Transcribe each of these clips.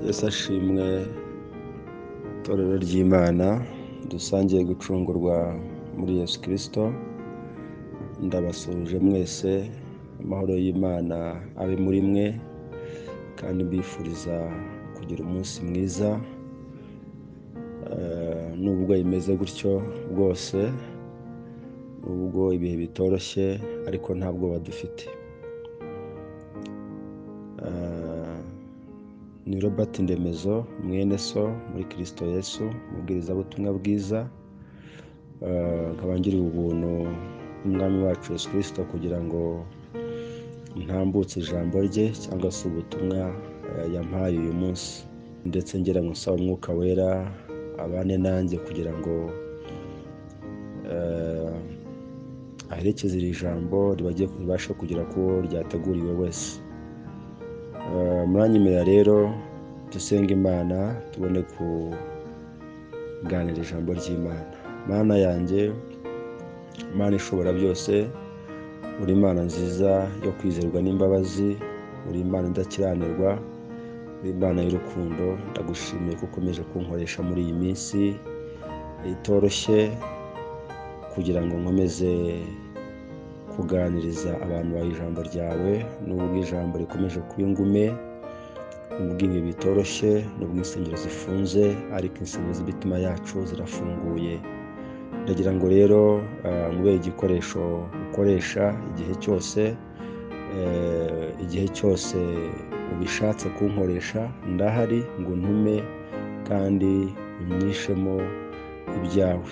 Yesu ashimwe, itorero ry'Imana dusangiye gucungurwa muri Yesu Kristo. Ndabasuje mwese, amahoro y'Imana abe muri mwe, kandi mbifuriza kugira umunsi mwiza. Nubwo imeze gutyo bwose, nubwo ibihe bitoroshye, ariko ntabwo badufite. Ni Robert Ndemezo, mwene so muri Kristo Yesu, umubwirizabutumwa bwiza. Nkaba ngiriye ubuntu n'Umwami wacu Yesu Kristo kugira ngo ntambutse ijambo rye cyangwa se ubutumwa yampaye uyu munsi, ndetse ngira ngo nsaba Umwuka Wera abane nanjye kugira ngo aherekeze iri jambo ribashe kugera ku ryateguriwe wese. Muranyemera rero dusenga Imana tubone kuganira ijambo ry'Imana. Mana yanjye, Mana ishobora byose, uri Imana nziza yo kwizerwa n'imbabazi, uri Imana idakiranirwa, uri Imana y'urukundo. Ndagushimiye ko ukomeje kunkoresha muri iyi minsi itoroshye kugira ngo nkomeze kuganiriza abantu bawe ijambo ryawe. Nubwo ijambo rikomeje kuba ingume, nubwo ibihe bitoroshye, nubwo insengero zifunze, ariko insengero z'imitima yacu zirafunguye. Ndagira ngo rero nkubere igikoresho ukoresha igihe cyose ubishatse kunkoresha. Ndahari ngo ntume kandi unyishemo ibyawe.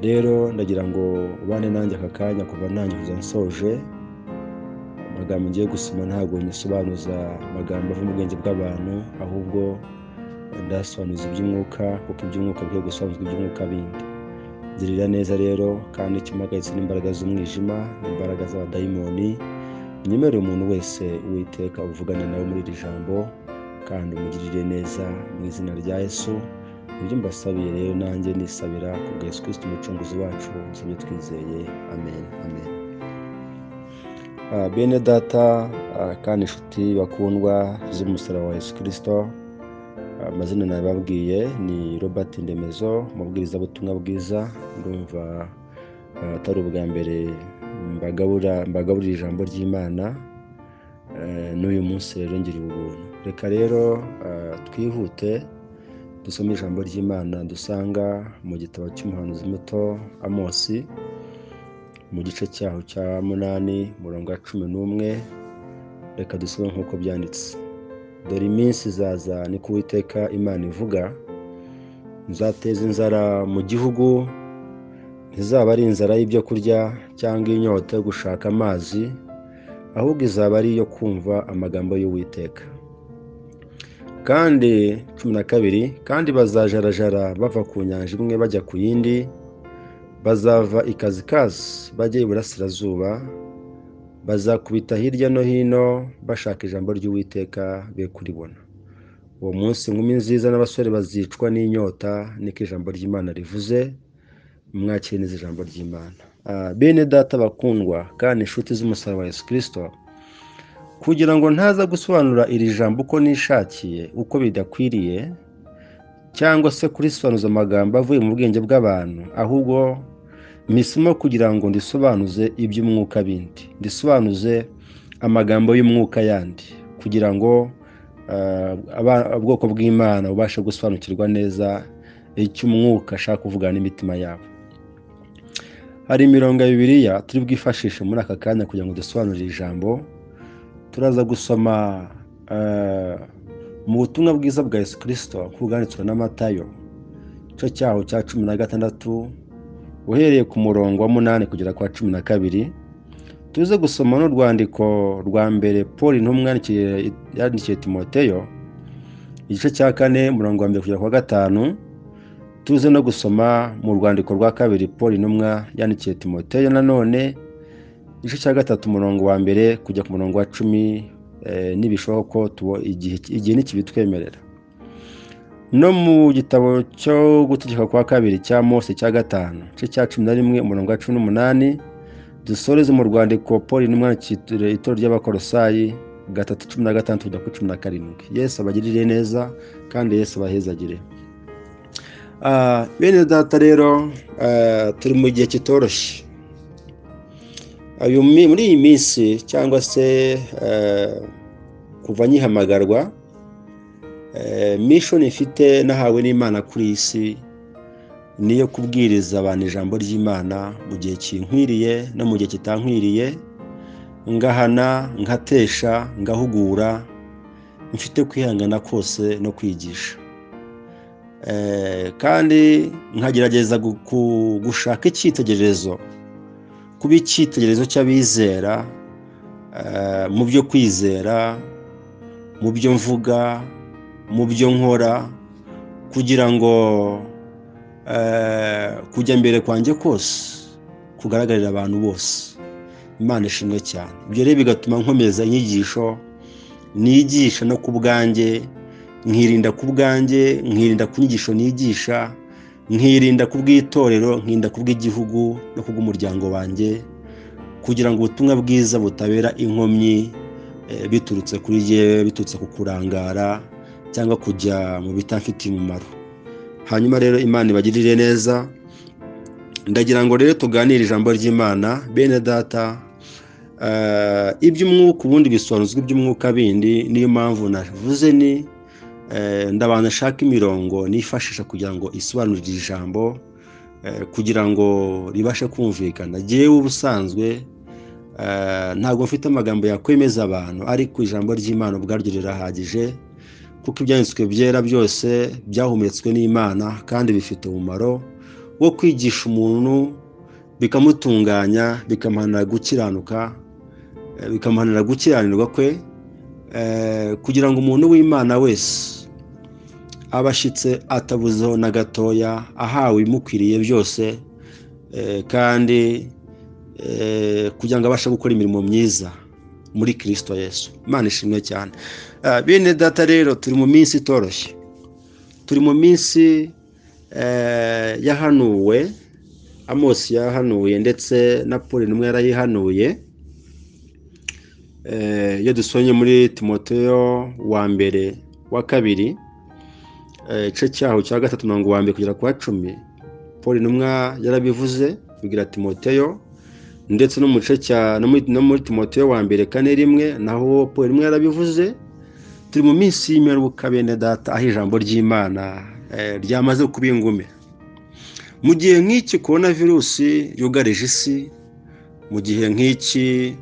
Rero ndagira ngo ubane nanjye aka kanya kuva ntangiza nsoje. Amagambo ngiye gusoma ntabwo nyasobanuza amagambo ava mu bwenge bw'abantu, ahubwo ndasobanuza iby'umwuka, kuko iby'umwuka bigiye gusobanuzwa iby'umwuka bindi. Girira neza rero, kandi ikimpagaritse n'imbaraga z'umwijima n'imbaraga z'abadayimoni, nyemerera umuntu wese Uwiteka uvugane nawe muri iri jambo, kandi umugirire neza mu izina rya Yesu. Ibyo mbasabiye rero nanjye nisabira ku bwa Yesu Kristo umucunguzi wacu, nsabye twizeye, amen amen. Bene data kandi inshuti bakundwa z'umusaraba wa Yesu Kristo, amazina nababwiye ni Robert Ndemezo, umubwirizabutumwa bwiza. Ndumva atari ubwa mbere mbagaburira ijambo ry'Imana. N'uyu munsi rero ngiriye ubuntu. Reka rero twihute dusome ijambo ry'Imana dusanga mu gitabo cy'umuhanuzi muto Amosi, mu gice cyaho cya 8 umurongo wa 11. Reka dusome nk'uko byanditse. Dore iminsi izaza, ni ko Uwiteka Imana ivuga, nzateza inzara mu gihugu, ntizaba ari inzara y'ibyo kurya cyangwa inyota yo gushaka amazi, ahubwo izaba ari iyo kumva amagambo y'Uwiteka. Kandi 12, kandi bazajarajara bava ku nyanja imwe bajya ku yindi, bazava ikazikazi bajya iburasirazuba, bazakubita hirya no hino bashaka ijambo ry'Uwiteka be kuribona. Uwo munsi inkumi nziza n'abasore bazicwa n'inyota, niko ijambo ry'Imana rivuze. Mwakire neza ijambo ry'Imana. Bene data bakundwa kandi inshuti z'umusaraba wa Yesu Kristo, kugira ngo ntaza gusobanura iri jambo uko nishakiye, uko bidakwiriye, cyangwa se kurisobanuza amagambo avuye mu bwenge bw'abantu, ahubwo mpisemo kugira ngo ndisobanuze iby'umwuka bindi, ndisobanuze amagambo y'umwuka yandi, kugira ngo ubwoko bw'Imana bubashe gusobanukirwa neza icyo umwuka ashaka kuvugana n'imitima yabo. Hari imirongo ya Bibiliya turi bwifashishe muri aka kanya kugira ngo dusobanurire ijambo. Turaza gusoma mu butumwa bwiza bwa Yesu Kristo bwanditswe na Matayo, igice cyaho cya 16, uhereye ku murongo wa 8 kugera kwa 12. Tuze gusoma n'urwandiko rwa mbere Paul intumwa yandikiye Timoteyo, igice cya 4 umurongo wa 1 kugera kwa 5. Tuze no gusoma mu rwandiko rwa kabiri Paul intumwa yandikiye Timoteyo nanone, igice cya 3 umurongo wa 1 kujya ku murongo wa 10, nibishoboka ko igihe nikibitwemerera. No mu gitabo cyo gutegeka kwa kabiri cya Mose cya 5, igice cya 11 umurongo wa 18, dusoreze mu rwandiko Paul intumwa yandikiye itorero ry'Abakolosayi, 3:16 kujya kuri 17. Yesu abagirire neza kandi Yesu abahezagire. Bene data rero, turi mu gihe kitoroshye. Muri iyi minsi cyangwa se kuva nkihamagarwa, mission ifite nahawe n'Imana kuri iyi si niyo kubwiriza abantu ijambo ry'Imana mu gihe kinkwiriye no mu gihe kitankwiriye, ngahana, nkatesha, ngahugura, mfite kwihangana kose no kwigisha. Kandi nkagerageza gushaka icyitegererezo, kuba icyitegererezo cy'abizera mu byo kwizera, mu byo mvuga, mu byo nkora, kugira ngo kujya mbere kwanjye kose kugaragarira abantu bose. Imana ishimwe cyane. Ibyo rero bigatuma nkomeza inyigisho nigisha no ku bwanjye, nkirinda ku bwanjye, nkirinda ku nyigisho nigisha, nkirinda ku bw'itorero, nkirinda ku bw'igihugu no ku bw'umuryango wanjye, kugira ngo ubutumwa bwiza butabera inkomyi biturutse kuri jyewe, biturutse ku kurangara cyangwa kujya mu bitamfitiye umumaro. Hanyuma rero Imana ibagirire neza. Ndagira ngo rero tuganire ijambo ry'Imana. Bene data, iby'umwuka ubundi bisobanuzwa iby'umwuka bindi, niyo mpamvu navuze ni ndabanza nshaka imirongo nifashisha kugira ngo isobanurire ijambo, kugira ngo ribashe kumvikana. Jyewe ubusanzwe ntabwo mfite amagambo yakwemeza abantu, ariko ijambo ry'Imana ubwaryo rirahagije, kuko ibyanditswe byera byose byahumetswe n'Imana kandi bifite umumaro wo kwigisha umuntu, bikamutunganya, bikamuhanira gukiranuka, bikamuhanira gukiranirwa kwe, kugira ngo umuntu w'Imana wese abashyitse atabuzeho na gatoya, ahawe ibimukwiriye byose, kandi kugira ngo abashe gukora imirimo myiza muri Kristo Yesu. Imana ishimwe cyane. Bene data rero, turi mu minsi itoroshye. Turi mu minsi yahanuwe, Amosi yahanuye ndetse na Paul intumwa yarayihanuye. Iyo dusomye muri Timoteyo wa mbere wa kabiri, igice cyaho cya 3 kugera ku 10, Paul intumwa yarabivuze kugira Timoteyo, ndetse no mu gice no muri Timoteyo wa mbere 4:1 naho Paul intumwa yarabivuze. Turi mu minsi y'imperuka bene data, aho ijambo ry'Imana ryamaze kuba ingume. Mu gihe nk'iki corona virusi yugarije isi, mu gihe nk'iki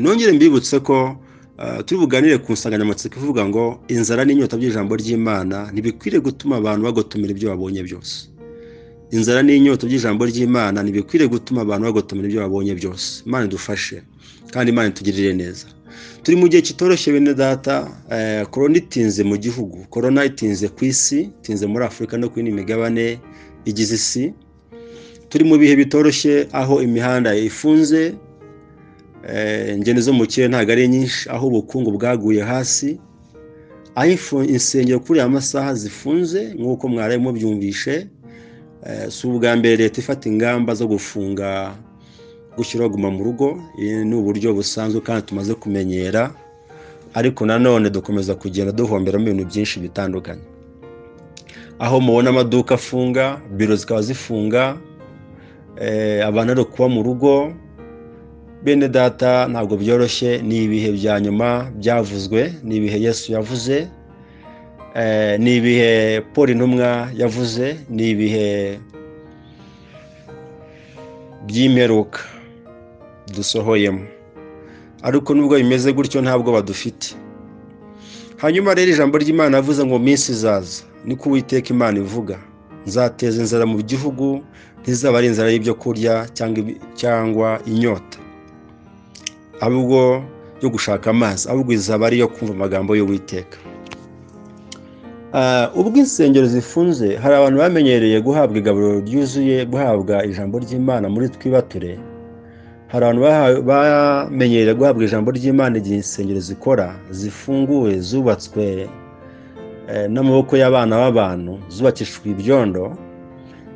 nongere mbibutse ko turi buganire ku nsanganyamatsiko ivuga ngo inzara n'inyota by'ijambo ry'Imana ntibikwiriye gutuma abantu bagotomera ibyo babonye byose. Inzara n'inyota by'ijambo ry'Imana ntibikwiriye gutuma abantu bagotomera ibyo babonye byose. Imana idufashe kandi Imana itugirire neza. Turi mu gihe kitoroshye bene data. Corona itinze mu gihugu, corona itinze ku isi, itinze muri Afurika no ku yindi migabane igize isi. Turi mu bihe bitoroshye, aho imihanda ifunze, ingendo zo mu kirere ntabwo ari nyinshi, aho ubukungu bwaguye hasi, aho insengero kuri aya masaha zifunze nk'uko mwaraye mubyumvishe. Si ubwa mbere leta ifata ingamba zo gufunga, gushyiraho guma mu rugo. Ni uburyo busanzwe kandi tumaze kumenyera, ariko nanone dukomeza kugenda duhombera mu bintu byinshi bitandukanye. Aho mubona amaduka afunga, biro zikaba zifunga, abantu ari kuba mu rugo. Bene data, ntabwo byoroshye. Ni ibihe bya nyuma byavuzwe, ni ibihe Yesu yavuze, ni ibihe Paul intumwa yavuze, ni ibihe by'imperuka dusohoyemo. Ariko nubwo bimeze gutyo, ntabwo badufite. Hanyuma rero ijambo ry'Imana yavuze ngo minsi izaza, niko Uwiteka Imana ivuga, nzateza inzara mu gihugu, ntizaba ari inzara y'ibyo kurya cyangwa inyota, ahubwo yo gushaka amazi, ahubwo izaba ari iyo kumva amagambo y'Uwiteka. Ubwo insengero zifunze, hari abantu bamenyereye guhabwa igaburo ryuzuye, guhabwa ijambo ry'Imana muri twibature. Hari abantu bamenyereye guhabwa ijambo ry'Imana igihe insengero zikora, zifunguwe, zubatswe n'amaboko y'abana b'abantu, zubakishijwe ibyondo.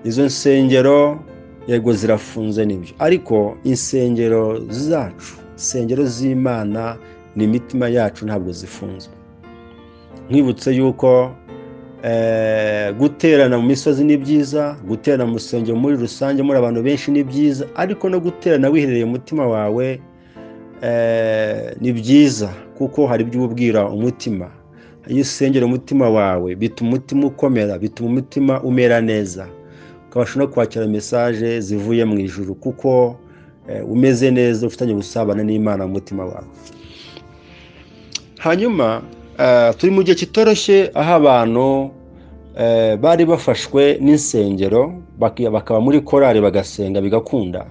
Izo nsengero yego zirafunze nibyo, ariko insengero zacu, insengero z'Imana n'imitima yacu ntabwo zifunzwe. Nkwibutse yuko guterana mu misozi ni byiza, guterana mu rusengero muri rusange muri abantu benshi ni byiza, ariko no guterana wiherereye umutima wawe ni byiza, kuko hari ibyo ubwira umutima. Iyo usengera umutima wawe bituma umutima ukomera, bituma umutima umera neza, ukabasha no kwakira mesaje zivuye mu ijuru, kuko umeze neza, ufitanye ubusabane n'Imana mu mutima wawe. Hanyuma turi mu gihe kitoroshye, aho abantu bari bafashwe n'insengero bakaba muri korari bagasenga bigakunda.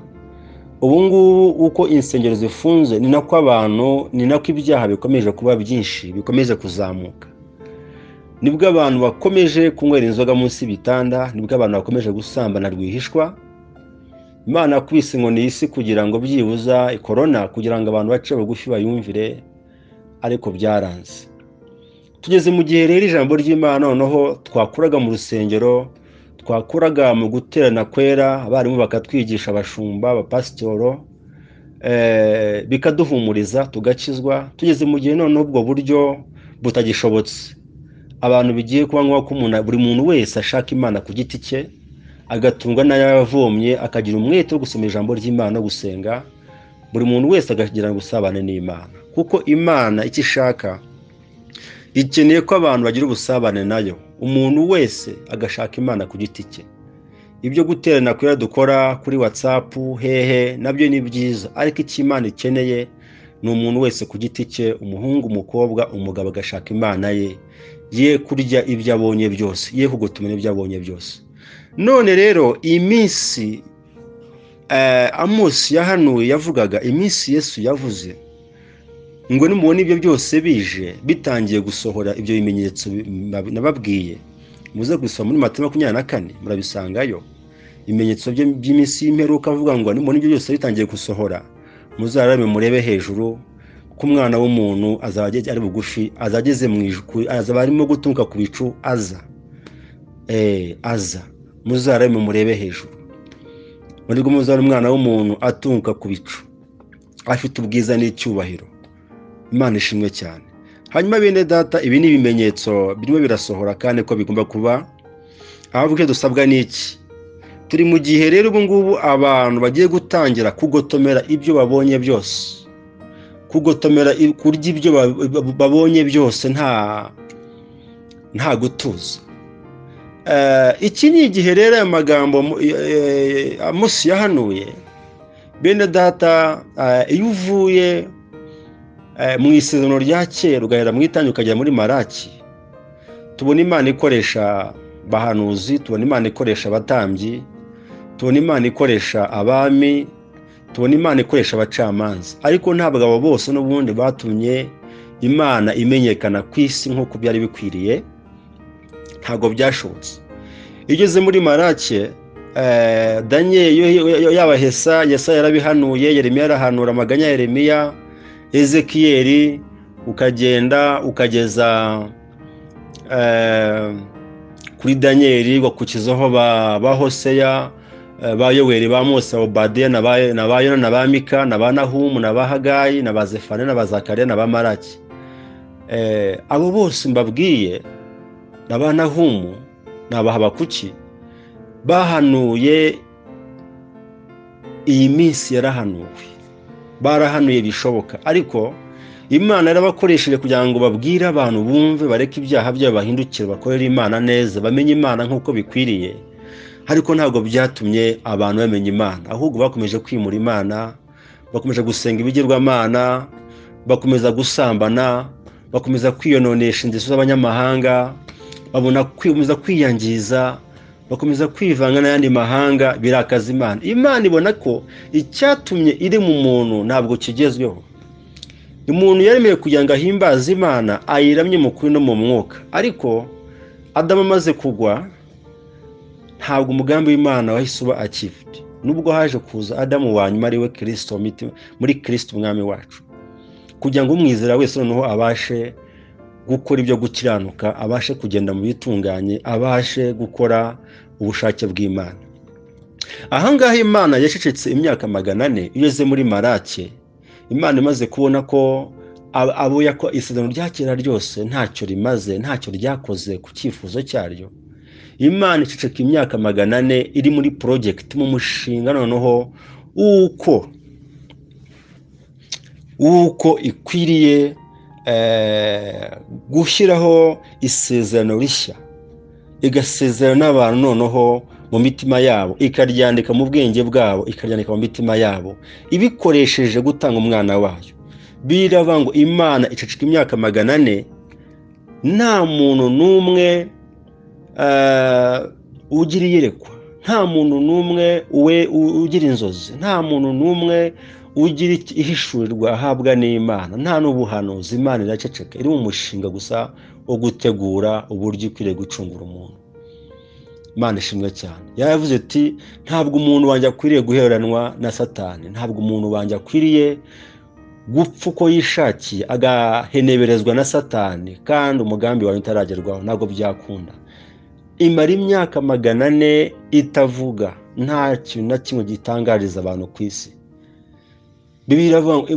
Ubu ngubu uko insengero zifunze ni nako ibyaha bikomeje kuba byinshi, bikomeje kuzamuka. Nibwo abantu bakomeje kunywera inzoga munsi y'ibitanda, nibwo abantu bakomeje gusambana rwihishwa. Imana yakubise inkoni y'isi kugira ngo byibuza corona, kugira ngo abantu bace bugufi bayumvire, ariko byaranze. Tugeze mu gihe rero ijambo ry'Imana noneho twakuraga mu rusengero, twakuraga mu guterana kwera, abarimu bakatwigisha, abashumba, abapasitoro, bikaduhumuriza tugakizwa. Tugeze mu gihe noneho ubwo buryo butagishobotse, abantu bigiye kuba nk'uko buri muntu wese ashaka Imana ku giti cye, agatungwa n'ayavomye, akagira umwete wo gusoma ijambo ry'Imana no gusenga. Buri muntu wese akagira gusabana n'Imana, kuko Imana icyo ishaka ikeneye ko abantu bagira ubusabane nayo. Umuntu wese agashaka Imana ku giti cye. Ibyo guterana kwera dukora kuri WhatsApp hehe nabyo ni byiza, ariko icyo Imana ikeneye ni umuntu wese ku giti cye, umuhungu, umukobwa, umugabo, agashaka Imana ye kurya ibyo abonye byose, ye kugotomera ibyo abonye byose. None rero iyi minsi Amosi yahanuye, yavugaga iminsi Yesu yavuze ngo nimubona ibyo byose bije bitangiye gusohora, ibyo bimenyetso nababwiye, muze gusoma muri Matayo 24 murabisangayo. Ibimenyetso by'iminsi y'imperuka avuga ngo nimubona ibyo byose bitangiye gusohora, muzarame murebe hejuru, ko umwana w'umuntu azabageze ari bugufi, azageze mu ijuru, azaba arimo gutunka ku bicu, aza muzarame murebe hejuru. Muri bwo muzara umwana w'umuntu atunka ku bicu, afite ubwiza n'icyubahiro. Imana ishimwe cyane. Hanyuma bene data, ibi ni ibimenyetso birimo birasohora kandi ko bigomba kuba. Ahubwo dusabwa n'iki? Turi mu gihe rero ubu ngubu abantu bagiye gutangira kugotomera ibyo babonye byose, kugotomera kurya ibyo babonye byose nta gutuza. Iki ni igihe rero aya magambo Amosi yahanuye. Bene data, iyo uvuye mu isezerano rya kera ugahera mu Itangira ukajya muri Maraki, tubona Imana ikoresha bahanuzi, tubona Imana ikoresha abatambyi, tubona Imana ikoresha abami, tubona Imana ikoresha abacamanza. Ariko ntabwo abo bose n'ubundi batumye Imana imenyekana ku isi nk'uko byari bikwiriye, ntabwo byashobotse. Igeze muri Maraki, Daniel yabahesa, Yesaya yarabihanuye, Yeremiya yarahanura amaganya ya Yeremiya, Ezekiyeli, ukagenda ukageza kuri Daniel, wakukizaho ba Hoseya, ba Yoweri, ba Mose, Obadiya, na ba Yona, na ba Mika, na ba Nahumu, na ba Hagayi, na ba Zefaniya, na ba Zakariya, na ba Maraki. Abo bose mbabwiye, na ba Nahumu, na ba Habakuki, bahanuye iyi minsi yarahanuwe, barahanuye bishoboka. Ariko Imana yarabakoresheje kugira ngo babwire abantu bumve, bareke ibyaha byabo, bahindukire bakorera Imana neza, bamenye Imana nk'uko bikwiriye. Ariko ntabwo byatumye abantu bamenya Imana, ahubwo bakomeje kwimura Imana, bakomeje gusenga ibigirwamana, bakomeza gusambana, bakomeza kwiyononesha ingeso z'abanyamahanga, bakomeza kwiyangiza, bakomeza kwivanga n'ayandi mahanga, birakaza Imana. Imana ibona ko icyatumye iri mu muntu ntabwo kigezweho. Umuntu yaremeye kugira ngo ahimbaze Imana, ayiramye mu kuri no mu mwuka. Ariko Adamu amaze kugwa, ntabwo umugambi w'Imana wahise uba achieved. Nubwo haje kuza Adamu wa nyuma ari we Kristo, muri Kristo umwami wacu, kugira ngo umwizera wese noneho abashe gukora ibyo gukiranuka, abashe kugenda mu bitunganye, abashe gukora ubushake bw'Imana. Ahangaha Imana yashicitse imyaka 400. Igeze muri Maraki, Imana imaze kubona ko abo isezerano rya kera ryose ntacyo rimaze, ntacyo ryakoze ku cyifuzo cyaryo. Imana iceceka imyaka 400 iri muri project, mu mushinga noneho uko ikwiriye gushyiraho isezerano rishya, igasezerana n'abantu noneho mu mitima yabo, ikaryandika mu bwenge bwabo, ikaryandika mu mitima yabo, ibikoresheje gutanga umwana wayo. Biravuga ngo Imana iceceka imyaka 400, nta muntu n'umwe ugira iyerekwa, nta muntu n'umwe ugira inzozi, nta muntu n'umwe ugira ihishurirwa ahabwa n'Imana, nta n'ubuhanuzi. Imana iraceceka, iri mu mushinga gusa wo gutegura uburyo ikwiriye gucungura umuntu. Imana ishimwe cyane. Yavuze ati ntabwo umuntu wanjye akwiriye guheranwa na Satani, ntabwo umuntu wanjye akwiriye gupfa uko yishakiye agaheneberezwa na Satani kandi umugambi wawe utaragerwaho, ntabwo byakunda. Imara imyaka 400 itavuga, nta kintu na kimwe gitangariza abantu ku isi. Bibiliya iravuga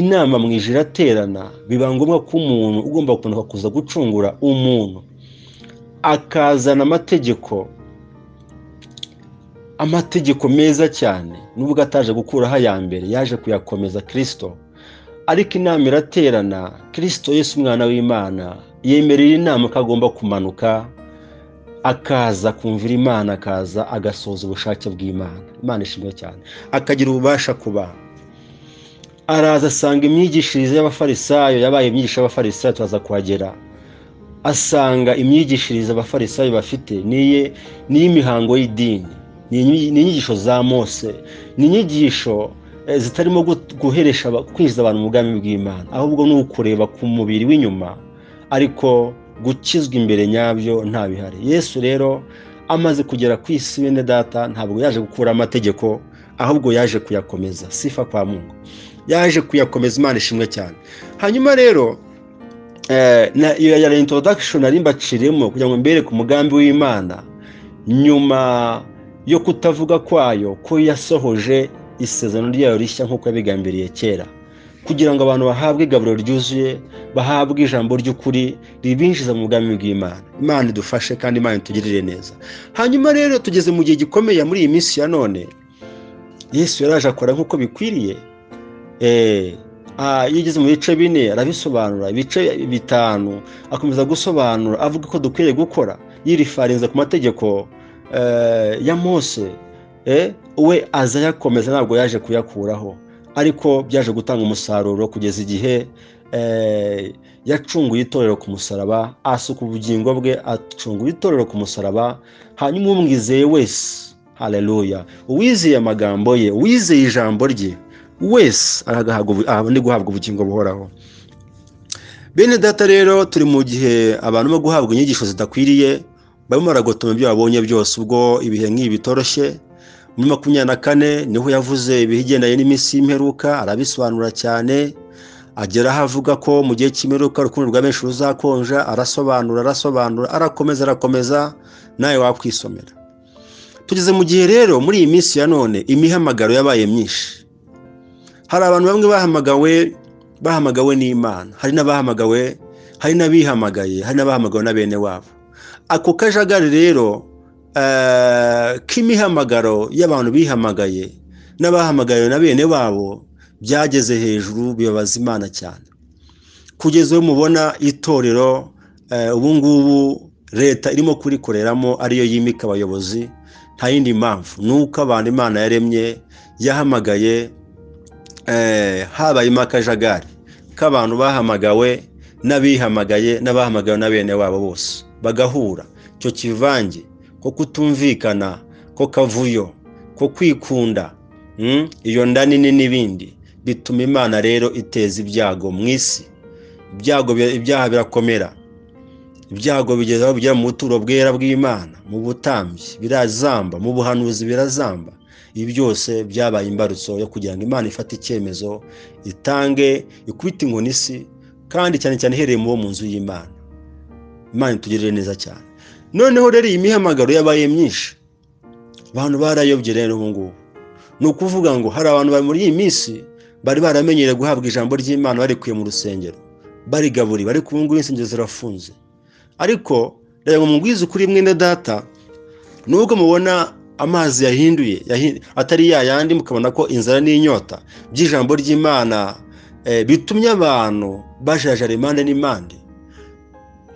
inama mu ijuru iraterana, biba ngombwa ko umuntu ugomba kunuka kuza gucungura umuntu, akazana amategeko meza cyane. Nubwo ataje gukuraho aya mbere, yaje kuyakomeza Kristo. Ariko inama iraterana, Kristo Yesu umwana w'Imana yemerera inama ko agomba kumanuka, akaza kumvira Imana, akaza agasoza ubushake bw'Imana. Imana ishimwe cyane. Akagira ububasha ku bantu. Araza asanga imyigishirize y'abafarisayo, yabaye imyigisho y'abafarisayo, tuza kuhagera. Asanga imyigishirize abafarisayo bafite niye imihango y'idini, ni inyigisho za Mose, ni inyigisho zitarimo guheresha kwinjiza abantu mu bwami bw'Imana, ahubwo ni ukureba ku mubiri w'inyuma, ariko gukizwa imbere nyabyo nta bihari. Yesu rero amaze kugera ku isi, bene data, ntabwo yaje gukura amategeko, ahubwo yaje kuyakomeza. Sifa kwa Mungu, yaje kuyakomeza. Imana ishimwe cyane. Hanyuma rero iyo ya introduction ari mbaciremo kugira ngo mbere ku mugambi w'Imana, nyuma yo kutavuga kwayo ko yasohoje isezerano ryayo rishya nk'uko yabigambiriye kera, kugira ngo abantu bahabwe igaburo ryuzuye, bahabwe ijambo ry'ukuri ribinjiza mu bwami bw'Imana. Imana idufashe kandi Imana itugirire neza. Hanyuma rero tugeze mu gihe gikomeye muri iyi minsi ya none. Yesu yaraje akora nk'uko bikwiriye. Yigeze mu bice 4 arabisobanura, ibice 5 akomeza gusobanura, avuga ko dukwiriye gukora, yirifarinze ku mategeko ya Mose. We aza yakomeza, ntabwo yaje kuyakuraho, ariko byaje gutanga umusaruro kugeza igihe yacunguye itorero ku musaraba, asuka ubugingo bwe, acungura itorero ku musaraba. Hanyuma umwizeye wese, haleluya, uwizeye amagambo ye, uwizeye ijambo rye wese ni guhabwa ubugingo buhoraho. Bene data rero, turi mu gihe abantu bo guhabwa inyigisho zidakwiriye, barimo baragotoma ibyo babonye byose. Ubwo ibihe nk'ibi bitoroshye, muri 24 niho yavuze ibigendanye n'iminsi y'imperuka, arabisobanura cyane, agera aho avuga ko mu gihe cy'imperuka urukundo rwa benshi ruzakonja. Arasobanura, arakomeza, nawe wakwisomera. Tugeze mu gihe rero muri iyi minsi ya none imihamagaro yabaye myinshi. Hari abantu bamwe bahamagawe n'Imana, hari n'abahamagawe, hari n'abihamagaye, hari n'abahamagawe na bene wabo. Ako kajagari rero k'imihamagaro y'abantu bihamagaye n'abahamagaye na bene wabo byageze hejuru, bibabaza Imana cyane, kugeza aho mubona itorero ubu ngubu leta irimo kurikoreramo ariyo yimika abayobozi. Nta yindi mpamvu, nuko abantu Imana yaremye yahamagaye habayemo akajagari k'abantu bahamagawe n'abihamagaye n'abahamagawe na bene wabo bose bagahura. Cyo kivange ko kutumvikana, ko kavuyo, ko kwikunda, iyo nda nini n'ibindi, bituma Imana rero iteza ibyago mu isi. Ibyaha birakomera, ibyago bigezaho bijya mu buturo bwera bw'Imana, mu butambyi birazamba, mu buhanuzi birazamba. Ibi byose byabaye imbarutso yo kugira ngo Imana ifate icyemezo, itange, ikubite inkoni isi, kandi cyane cyane ihereye mu nzu y'Imana. Imana itugirire neza cyane. Noneho rero iyi mihamagaro yabaye myinshi, abantu barayobye rero ubu ngubu. Ni ukuvuga ngo hari abantu bari muri iyi minsi bari baramenyereye guhabwa ijambo ry'Imana barekuye mu rusengero, barigaburi, bari ku ngubu insengero zirafunze. Ariko rero mubwize ukuri mwene data, nubwo mubona amazi yahinduye atari yandi, mukabona ko inzara n'inyota by'ijambo ry'Imana bitumye abantu bajajara impande n'impande,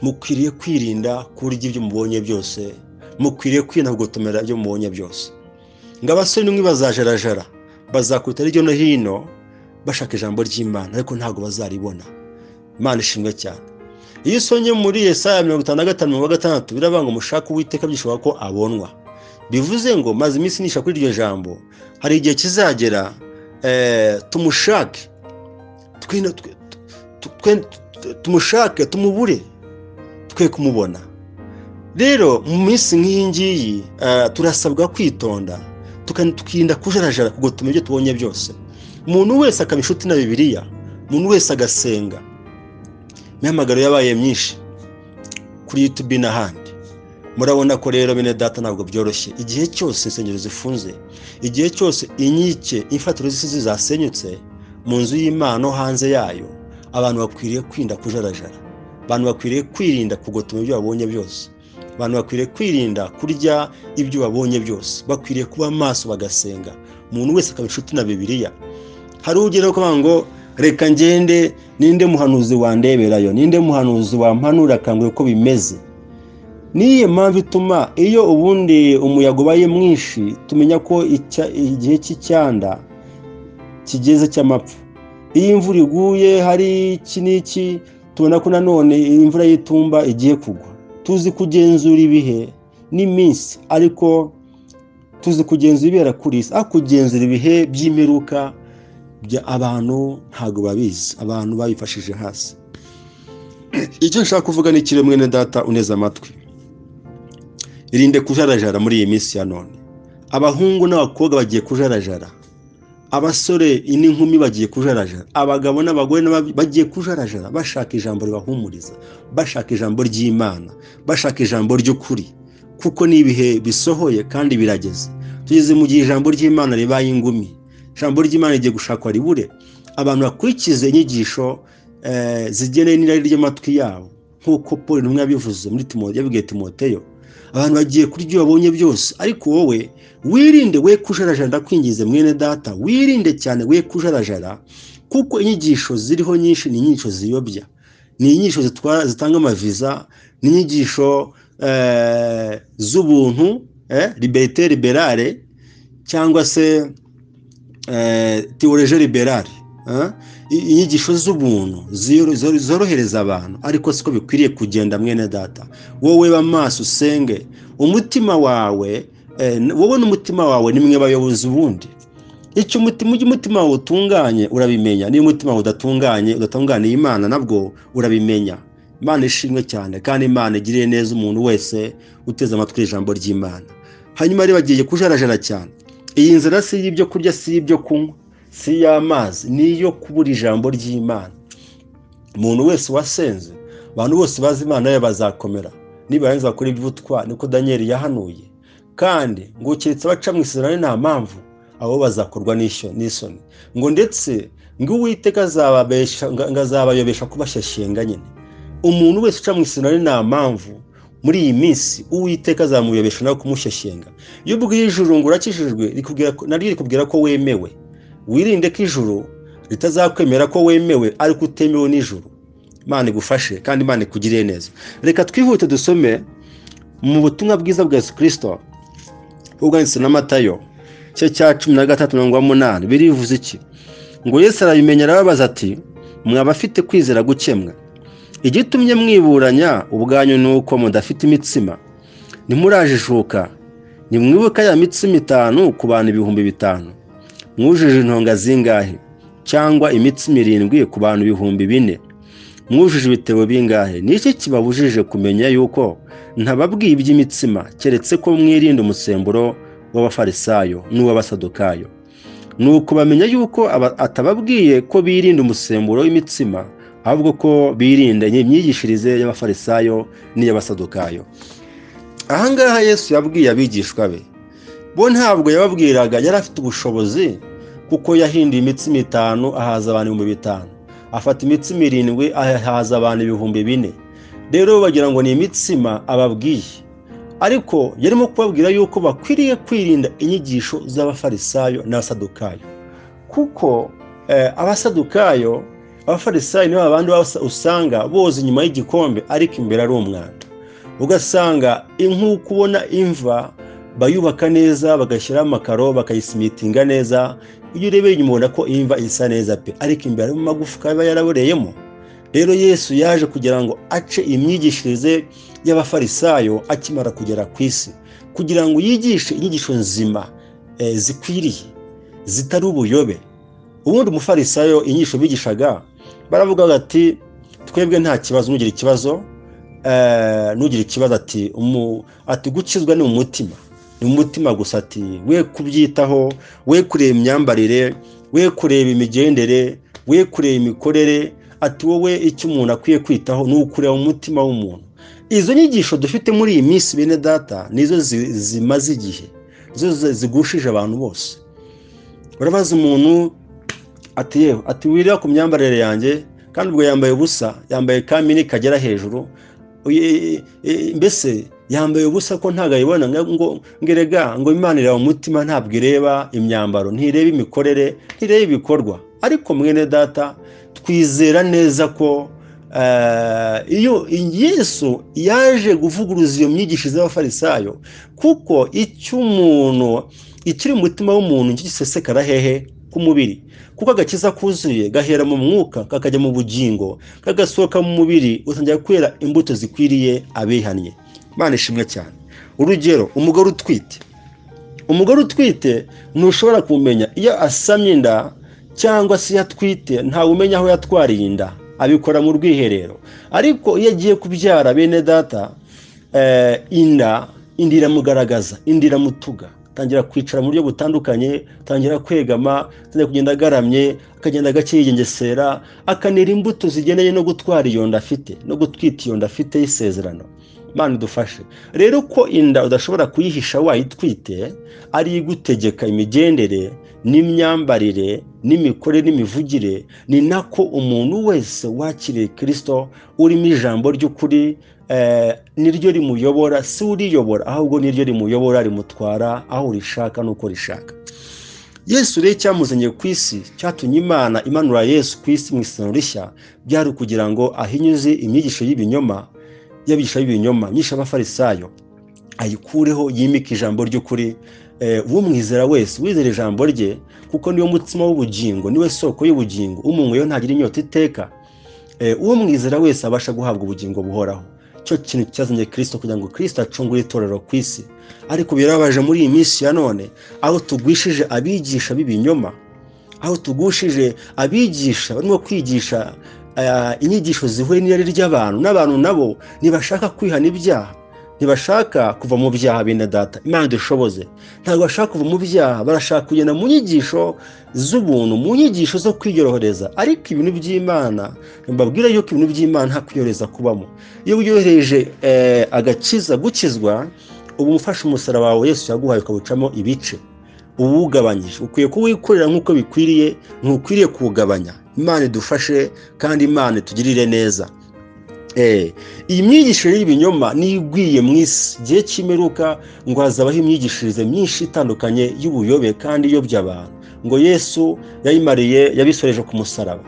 mukwiriye kwirinda kurya ibyo mubonye byose, mukwiriye kwirinda kugotomera ibyo mubonye byose. Ngo abasore nimwe bazajarajara, bazakubita hirya no hino bashaka ijambo ry'Imana, ariko ntabwo bazaribona. Imana ishimwe cyane. Iyo usomye muri Yesaya 55:6 birabanga umushaka Uwiteka byishoboka ko abonwa. Bivuze ngo maze iminsi nisha kuri iryo jambo, hari igihe kizagera tumushake, tumushake, tumubure, twe kumubona. Rero mu minsi nk'iyi ngiyi turasabwa kwitonda, tukirinda kujarajara kugotoma ibyo tubonye byose. Umuntu wese akaba inshuti na Bibiliya, umuntu wese agasenga. Imihamagaro yabaye myinshi kuri YouTube n'ahandi. Murabona ko rero bene data ntabwo byoroshye. Igihe cyose insengero zifunze, igihe cyose inkike, imfatiro z'isi zasenyutse mu nzu y'Imana hanze yayo, abantu bakwiriye kwirinda kujarajara, abantu bakwiriye kwirinda kugotoma ibyo babonye byose, abantu bakwiriye kwirinda kurya ibyo babonye byose, bakwiriye kuba maso bagasenga. Umuntu wese akaba inshuti na Bibiliya. Hari ugera ko ngo reka ngende, ninde muhanuzi wandeberayo, ninde muhanuzi wampanura akambwira uko bimeze. Niyo mpamvu ituma iyo ubundi umuyaga ubaye mwinshi tumenya ko igihe cy'icyanda kigeze cy'amapfa. Iyo imvura iguye hari iki n'iki, tubona ko nanone imvura y'itumba igiye kugwa. Tuzi kugenzura ibihe n'iminsi, ariko tuzi kugenzura ibera kuri isi, kugenzura ibihe by'imperuka abantu ntago babizi, abantu babifashije hasi. Icyo nshaka kuvuga ni kire mwene data uneza amatwi, irinde kujarajara muri iyi minsi ya none. Abahungu n'abakobwa bagiye kujarajara, abasore n'inkumi bagiye kujarajara, abagabo n'abagore bagiye kujarajara, bashaka ijambo ribahumuriza, bashaka ijambo ry'Imana, bashaka ijambo ry'ukuri, kuko ni ibihe bisohoye kandi birageze. Tugeze mu gihe ijambo ry'Imana ribaye ingumi, ijambo ry'Imana rigiye gushakwa ribure. Abantu bakurikize inyigisho zigeneye n'irari ry'amatwi yabo, nk'uko Paul intumwa yabivuze muri yabwiye Timoteyo. Abantu bagiye kuri ibyo babonye byose, ariko wowe wirinde, we kujarajara. Ndakwingize mwene data, wirinde cyane, we kujarajara, kuko inyigisho ziriho nyinshi ni inyigisho ziyobya, ni inyigisho zitanga amaviza, ni inyigisho z'ubuntu, liberté liberale, cyangwa se théologie liberale, inyigisho z'ubuntu zorohereza abantu, ariko siko bikwiriye kugenda mwene data. Wowe bamaso usenge, umutima wawe, wowe n'umutima wawe nimwe bayobozi ubundi. Icyo umutima wawe utunganye urabimenya, niyo umutima wawe udatunganiye Imana nabwo urabimenya. Imana ishimwe cyane, kandi Imana igiriye neza umuntu wese uteze amatwi ijambo ry'Imana. Hanyuma rero bagiye kujarajara cyane. Iyi nzara si y'ibyo kurya, si y'ibyo kunywa, si y'amazi, niyo kubura ijambo ry'Imana. Umuntu wese wasenze, abantu bose bazi Imana ye bazakomera, nibarangiza bakora iby'ubutwari, niko Daniel yahanuye. Kandi ngo keretse baca mu isezerano nta mpamvu, abo bazakorwa n'isoni. Ngo ndetse ngo Uwiteka azabayobesha kubashyashyenga nyine. Umuntu wese uca mu isezerano nta mpamvu, muri iyi minsi Uwiteka azamuyobesha nawe kumushyashyenga. Iyo ubwiye ijuru ngo urakijijwe, rikubwira ko wemewe. Wirinde ko ijuru ritazakwemera ko wemewe ariko utemewe n'ijuru. Imana igufashe kandi Imana ikugiriye neza. Reka twihute dusome mu butumwa bwiza bwa Yesu Kristo ubwanditse na Matayo cya 13:8. Birivuze iki? Ngo Yesu arabimenya, arababaza ati, mwabafite kwizera gukemwa, igitumye mwiburanya ubwanyu nuko mudafite imitsima. Ntimurajijuka, nimwibuka ya mitsima 5 ku bantu 5,000. Mwujuje intonga zingahe? Cyangwa imitsima 7 ku bantu 4,000? Mwujuje ibitebo bingahe? Niki kibabujije kumenya yuko ntababwiye iby'imitsima, keretse ko mwirinda umusemburo w'abafarisayo n'uw'abasadukayo? Nuko bamenya yuko atababwiye ko birinda umusemburo w'imitsima, ahubwo ko birinda imyigishirize y'abafarisayo n'iy'abasadukayo. Ahangaha Yesu yabwiye abigishwa be, bo ntabwo yababwiraga, yari afite ubushobozi kuko yahinduye imitsima 5 ahaza abantu 5,000, afata imitsima 7 ahaza abantu 4,000. rero bagira ngo ni imitsima ababwiye, ariko yarimo kubabwira yuko bakwiriye kwirinda inyigisho z'abafarisayo n'abasadukayo, kuko abasadukayo, abafarisayo nibo abandi usanga boza inyuma y'igikombe ariko imbere ari umwanda. Ugasanga nk'uko ubona imva bayubaka neza, bagashyiraho amakaro, bakayisimitinga neza, iyo urebeye inyuma ubona ko imva isa neza pe, ariko imbere harimo amagufwa aba yaraboreyemo. rero Yesu yaje kugira ngo ace imyigishirize y'abafarisayo akimara kugera ku isi, kugira ngo yigishe inyigisho nzima zikwiriye zitari ubuyobe. Ubundi umufarisayo inyigisho bigishaga baravuga bati twebwe nta kibazo, nugira ikibazo ati gukizwa ni umutima, ni umutima gusa, ati we kubyitaho, we kureba imyambarire, we kureba imigendere, we kureba imikorere, ati wowe icyo umuntu akwiye kwitaho ni ukureba umutima w'umuntu. Izo nyigisho dufite muri iyi minsi bene data nizo zimaze igihe, zo zigushije abantu bose. Urabaza umuntu ati yewe, ati wirira ku myambarire yanjye, kandi ubwo yambaye ubusa, yambaye kamini kagera hejuru, mbese yambaye ubusa ko ntago ayibona, ngo ngerega ngo Imana ireba umutima, ntabwo ireba imyambaro, ntireba imikorere, ntireba ibikorwa. Ariko mwene data twizera neza ko iyo Yesu yaje kuvuguruza iyo myigishirize y'abafarisayo, kuko icy'umuntu ikiri mu mutima w'umuntu gisesekara hehe ku mubiri, kuko agakiza kuzuye gahera mu mwuka kakajya mu bugingo, kagasohoka mu mubiri, utangira kwera imbuto zikwiriye abihannye. Imana ishimwe cyane. Urugero, umugore utwite ntushobora kumenya iyo asamye inda cyangwa se yatwite, ntawe umenya aho yatwariye inda, abikora mu rwiherero. Ariko iyo agiye kubyara bene data, inda iramugaragaza, inda iramutuga, tangira kwicara mu buryo butandukanye, tangira kwegama, tangira kugenda agaramye, akagenda gake yigengesera, akanera imbuto zigendanye no gutwara iyo nda afite, no gutwita iyo nda afite y'isezerano. Imana idufashe. Rero ko inda udashobora kuyihisha wayitwite, ari igutegeka imigendere n'imyambarire n'imikorere n'imivugire, ni nako umuntu wese wakiriye Kristo urimo ijambo ry'ukuri niryo rimuyobora, si uriyobora, ahubwo niryo rimuyobora, rimutwara aho rishaka nuko rishaka. Yesu rero cyamuzanye ku isi, cyatumye Imana imanura Yesu ku isi mu isezerano rishya, byari kugira ngo ahinyuze imyigisho y'ibinyoma, myinshi abafarisayo, ayikureho, yimike ijambo ry'ukuri. Umwizera wese wizera ijambo rye, kuko niyo mutsima w'ubugingo, niwe soko y'ubugingo, umuntu yo ntagira inyota iteka. Uwo mwizera wese abasha guhabwa ubugingo buhoraho. Cyo kintu cyazanye Kristo, kugira ngo Kristo acungure itorero ku isi. Ariko birabaje muri iyi minsi ya none, aho tugwishije abigisha b'ibinyoma, aho tugushije abigisha barimo kwigisha inyigisho zihuye n'irari ry'abantu, n'abantu nabo ntibashaka kwihana ibyaha, ntibashaka kuva mu byaha. Bene data, Imana dushoboze, ntabwo bashaka kuva mu byaha, barashaka kugenda mu nyigisho z'ubuntu, mu nyigisho zo kwiyorohereza. Ariko ibintu by'Imana, mbabwira yuko ibintu by'Imana nta kwiyorohereza kubamo. Iyo uyoroheje agakiza, gukizwa, ubu umufashe umusaraba wawe Yesu yaguhaye ukawucamo ibice, uwugabanyije, ukwiye kuwikorera nk'uko bikwiriye, ntukwiriye kuwugabanya. Imana idufashe kandi Imana itugirire neza. Iyi myigishirize y'ibinyoma nigwiye mu isi, gihe cy'imperuka ngo hazabaho imyigishirize myinshi itandukanye y'ubuyobe kandi iyobya abantu, ngo Yesu yayimariye, yabisoreje ku musaraba.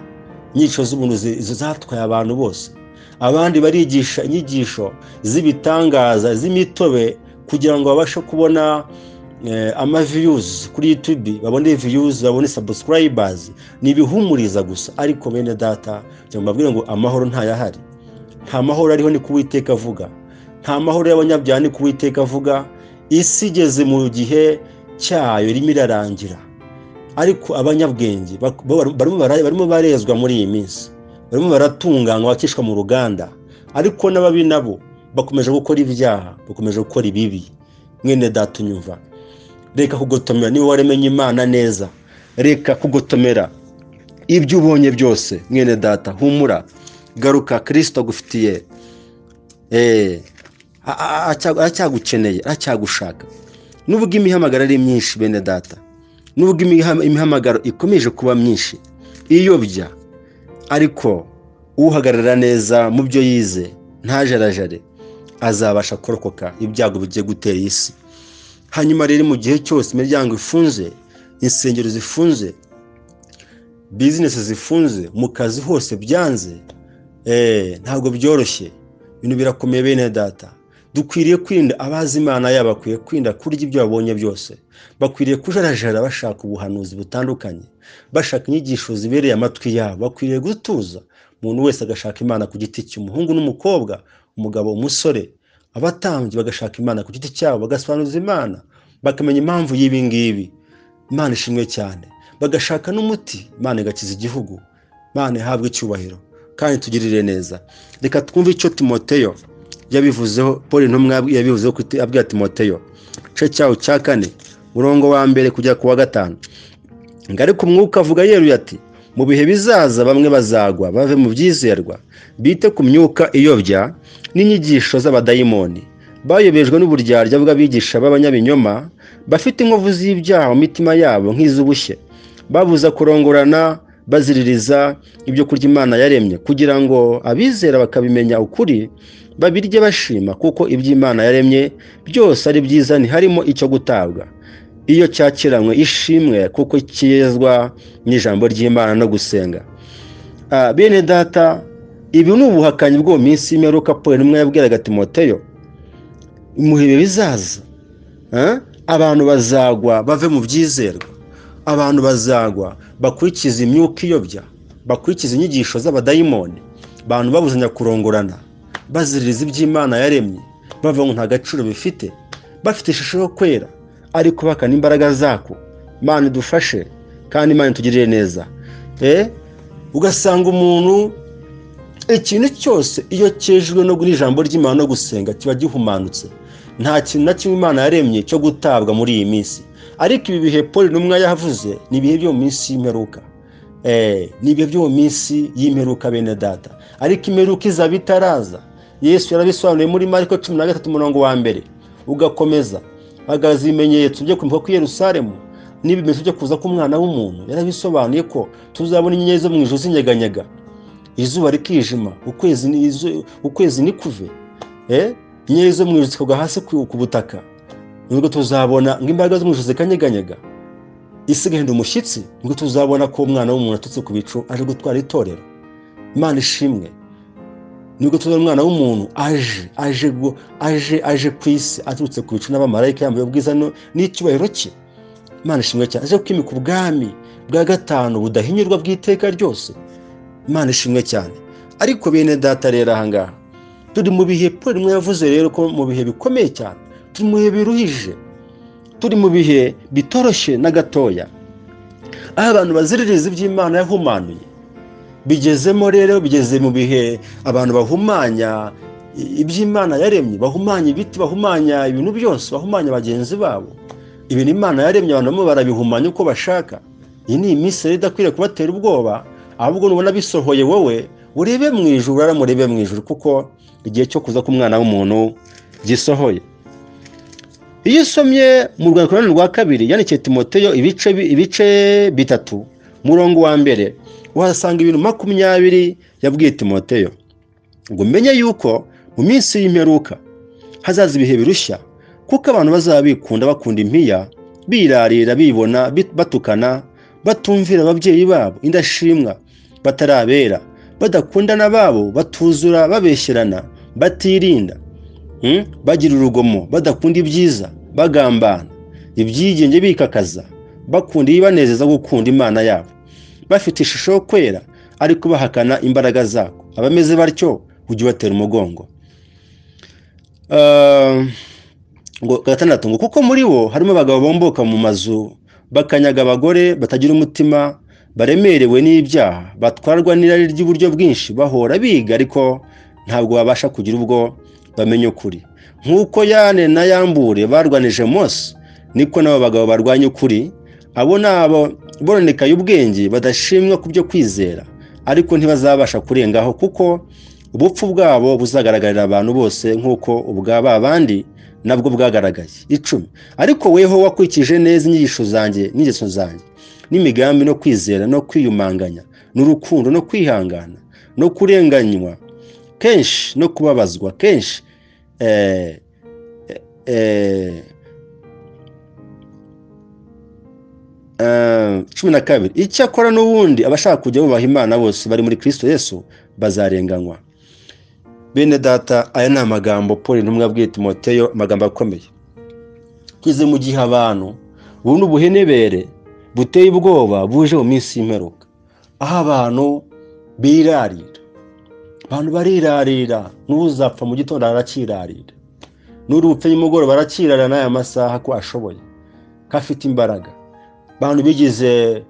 Inyigisho z'ubuntu zatwaye abantu bose. Abandi barigisha inyigisho z'ibitangaza, z'imitobe, kugira ngo babashe kubona views kuri YouTube, babone views, babone subscribers. Ni ibihumuriza gusa. Ariko bene data, cyangwa mbabwira ngo amahoro ntayahari. Nta mahoro ariho, ni kuwiteka avuga. Nta mahoro y'abanyabyaha, ni kuwiteka avuga. Isi igeze mu gihe cyayo, irimo irarangira. Ariko abanyabwenge barimo barezwa muri iyi minsi, barimo baratunganywa, bakishwa mu ruganda. Ariko n'ababi nabo bakomeje gukora ibyaha, bakomeje gukora ibibi. Mwene data unyumva, reka kugotomera. Niba waramenye Imana neza, reka kugotomera ibyo ubonye byose. Mwene data, humura, garuka, Kristo agufitiye, acyagukeneye, acyagushaka. Nubwo imihamagara ari myinshi bene data, nubwo imihamagaro ikomeje kuba myinshi iyobya, ariko uhagarara neza mu byo yize ntajarajare azabasha kurokoka ibyago bigiye gutera isi. Hanyuma rero mu gihe cyose imiryango ifunze, insengero zifunze, bizinesi zifunze, mu kazi hose byanze, ntabwo byoroshye, ibintu birakomeye bene data. Dukwiriye kwirinda abazi Imana yabo, bakwiye kwirinda kurya ibyo babonye byose, bakwiriye kujarajara bashaka ubuhanuzi butandukanye, bashaka inyigisho zibereye amatwi yabo, bakwiriye gutuza, umuntu wese agashaka Imana ku giti cye, umuhungu n'umukobwa, umugabo umusore, abatambyi bagashaka Imana ku giti cyabo, bagasobanuza Imana, bakamenya impamvu y'ibi ngibi. Imana ishimwe cyane, bagashaka n'umuti, Imana igakiza igihugu, Imana ihabwe icyubahiro kandi tugirire neza. Reka twumve icyo Timoteyo yabivuzeho, Paul intumwa yabivuzeho abwira Timoteyo, igice cyawo cya 4 murongo wa 1 kugera ku wa 5. Ariko umwuka avuga yeruye ati, mu bihe bizaza bamwe bazagwa bave mu byizerwa, bite ku myuka iyobya n'inyigisho z'abadayimoni, bayobejwe n'uburyarya bw'abigisha b'abanyabinyoma, bafite inkovu z'ibyaha mu mitima yabo nk'iz'ubushye, babuza kurongorana, baziririza ibyo kurya Imana yaremye, kugira ngo abizera bakabimenya ukuri babirye bashima, kuko iby'Imana yaremye byose ari byiza, ntiharimo icyo gutabwa iyo cyakiranywe ishimwe, kuko kiyezwa n'ijambo ry'Imana no gusenga. Bene data, ibi ni ubuhakanyi bwo mu minsi y'imperuka Paul intumwa yabwiraga Timoteyo. Mu bihe bizaza abantu bazagwa bave mu byizerwa, abantu bazagwa bakurikiza imyuka iyobya, bakurikiza inyigisho z'abadayimoni, abantu babuzanya kurongorana, baziririza iby'Imana yaremye, bavuga ngo nta gaciro bifite, bafite ishusho yo kwera ariko bakana imbaraga zako. Imana idufashe kandi Imana itugirire neza. Ugasanga umuntu ikintu cyose iyo cyejwe no n'ijambo ry'Imana no gusenga kiba gihumanutse, nta kintu na kimwe Imana yaremye cyo gutabwa muri iyi minsi. Ariko ibi bihe Paul intumwa yavuze ni ibihe byo mu minsi y'imperuka, ni ibihe byo mu minsi y'imperuka bene data. Ariko imperuka izaba itaraza. Yesu yarabisobanuye muri Mariko 13 murongo wa 1 ugakomeza, agaza ibimenyetso byo kumva ku Yerusalemu n'ibimenyetso byo kuza k'Umwana w'umuntu. Yarabisobanuye ko tuzabona inyenyeri zo mu ijuru zinyeganyega, izuba rikijima, ukwezi nikuve, inyenyeri zo mu ijuru zikagwa hasi ku butaka. Nubwo tuzabona ng'imbaraga zo mu ijuru zikanyeganyega, isi igahinda umushyitsi, nubwo tuzabona ko Umwana w'umuntu atutse ku bicu aje gutwara itorero. Imana ishimwe. Nubwo tuzabona Umwana w'umuntu aje ku isi aturutse ku bicu n'abamarayika yambaye ubwiza n'icyubahiro cye. Imana ishimwe cyane, aje kwimika ubwami bwa 5 budahinyurwa bw'iteka ryose. Imana ishimwe cyane. Ariko bene data rero ahangaha turi mu bihe Paul intumwa yavuze rero ko mu bihe bikomeye cyane, turi mu bihe biruhije, turi mu bihe bitoroshye na gatoya, aho abantu baziririza iby'Imana yahumanuye. Bigezemo rero, bigeze mu bihe abantu bahumanya iby'Imana yaremye, bahumanya ibiti, bahumanya ibintu byose, bahumanya bagenzi babo. Ibintu Imana yaremye abantu bamwe barabihumanya uko bashaka. Iyi ni iminsi rero idakwiriye kubatera ubwoba, ahubwo nubona bisohoye wowe urebe mu ijuru, aramurebe mu ijuru, kuko igihe cyo kuza k'Umwana w'umuntu gisohoye. Iyo usomye mu rwandiko rwa 2 yandikiye Timoteyo ibice 3 murongo wa 1, uhasanga ibintu 20 yabwiye Timoteyo ngo menye yuko mu minsi y'imperuka hazaza ibihe birushya, kuko abantu bazaba bakunda impiya, birarira, bibona, batukana, batumvira ababyeyi babo, indashimwa, batarabera, badakundana babo, batuzura, babeshyerana, batirinda, bagira urugomo, badakunda ibyiza, bagambana, ibyigenge, bikakaza, bakunda ibanezeza gukunda Imana yabo, bafite ishusho yo kwera ariko bahakana imbaraga zako. Abameze batyo ujye batera umugongo. Ngo 6 ngo kuko muri bo harimo abagabo bomboka mu mazu, bakanyaga abagore, batagira umutima, baremerewe n'ibyaha, batwarwa n'irari ry'uburyo bwinshi, bahora biga ariko ntabwo babasha kugira ubwo bamenye ukuri. Nk'uko Yane na Yambure barwanije Mose, niko nabo bagabo barwanya ukuri. Abo nabo bononekaye ubwenge, badashimwa ku byo kwizera, ariko ntibazabasha kurengaho, kuko ubupfu bwabo buzagaragarira abantu bose nk'uko ubwaba abandi nabwo bwagaragaye. 10 ariko weho wakurikije neza inyigisho zanjye n'ingeso zanjye n'imigambi no kwizera no kwiyumanganya n'urukundo no kwihangana no kurenganywa kenshi no kubabazwa kenshi 12 icyakora n'ubundi abashaka kujya bubaha Imana bose bari muri Kristo Yesu bazarenganywa. Bene data, aya ni amagambo Paul intumwa abwiye Timoteyo, amagambo akomeye. Kize mu gihe abantu buno ubuhenebere buteye ubwoba buje mu minsi y'imperuka, aho abantu birarira, abantu barirarira, n'uzapfa mu gitondo arakirarira, n'urupfe y'umugoroba arakirarira n'aya masaha ko ashoboye, kafite imbaraga. Abantu bigize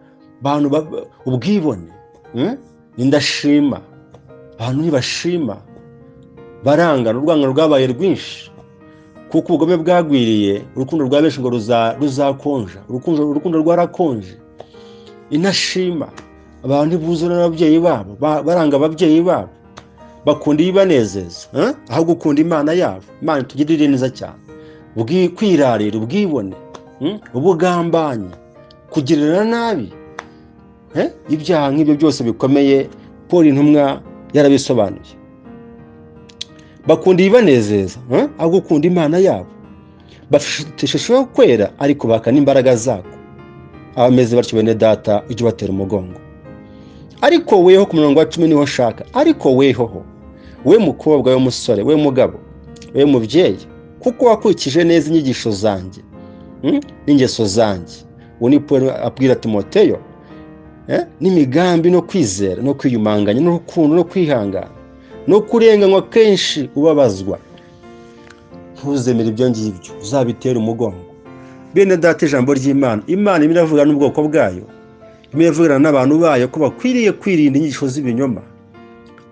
ubwibone, indashima, abantu ntibashima, barangana, urwangano rwabaye rwinshi kuko ubugome bwagwiriye, urukundo rwa benshi ngo ruzakonja, urukundo rwarakonje. Inashima, abantu buzura n'ababyeyi babo, baranga ababyeyi babo, bakunda ibibanezeza aho gukunda Imana yabo. Imana tugirire neza cyane. Kwirarira, ubwibone, ubugambanyi, kugirira nabi, ibyaha nk'ibyo byose bikomeye Paul intumwa yarabisobanuye. Bakunda ibibanezeza aho gukunda Imana yabo, bafite ishusho yo kwera ariko bakana imbaraga zako. Abameze batyo bene data ujye batera umugongo. Ariko weho ku murongo wa 10 niho shaka. Ariko wehoho, we mukobwa, we musore, we mugabo, we mubyeyi, kuko wakurikije neza inyigisho zanjye n'ingeso zanjye. Uwo ni Paul abwira Timoteyo, n'imigambi no kwizera no kwiyumanganya n'urukundo no kwihangana no kurenganywa kenshi ubabazwa. Ntuzemere ibyo ngibyo, uzabitera umugongo. Bene data, ijambo ry'Imana, Imana iravuga n'ubwoko bwayo, imivugana n'abantu bayo ko bakwiriye kwirinda inyigisho z'ibinyoma.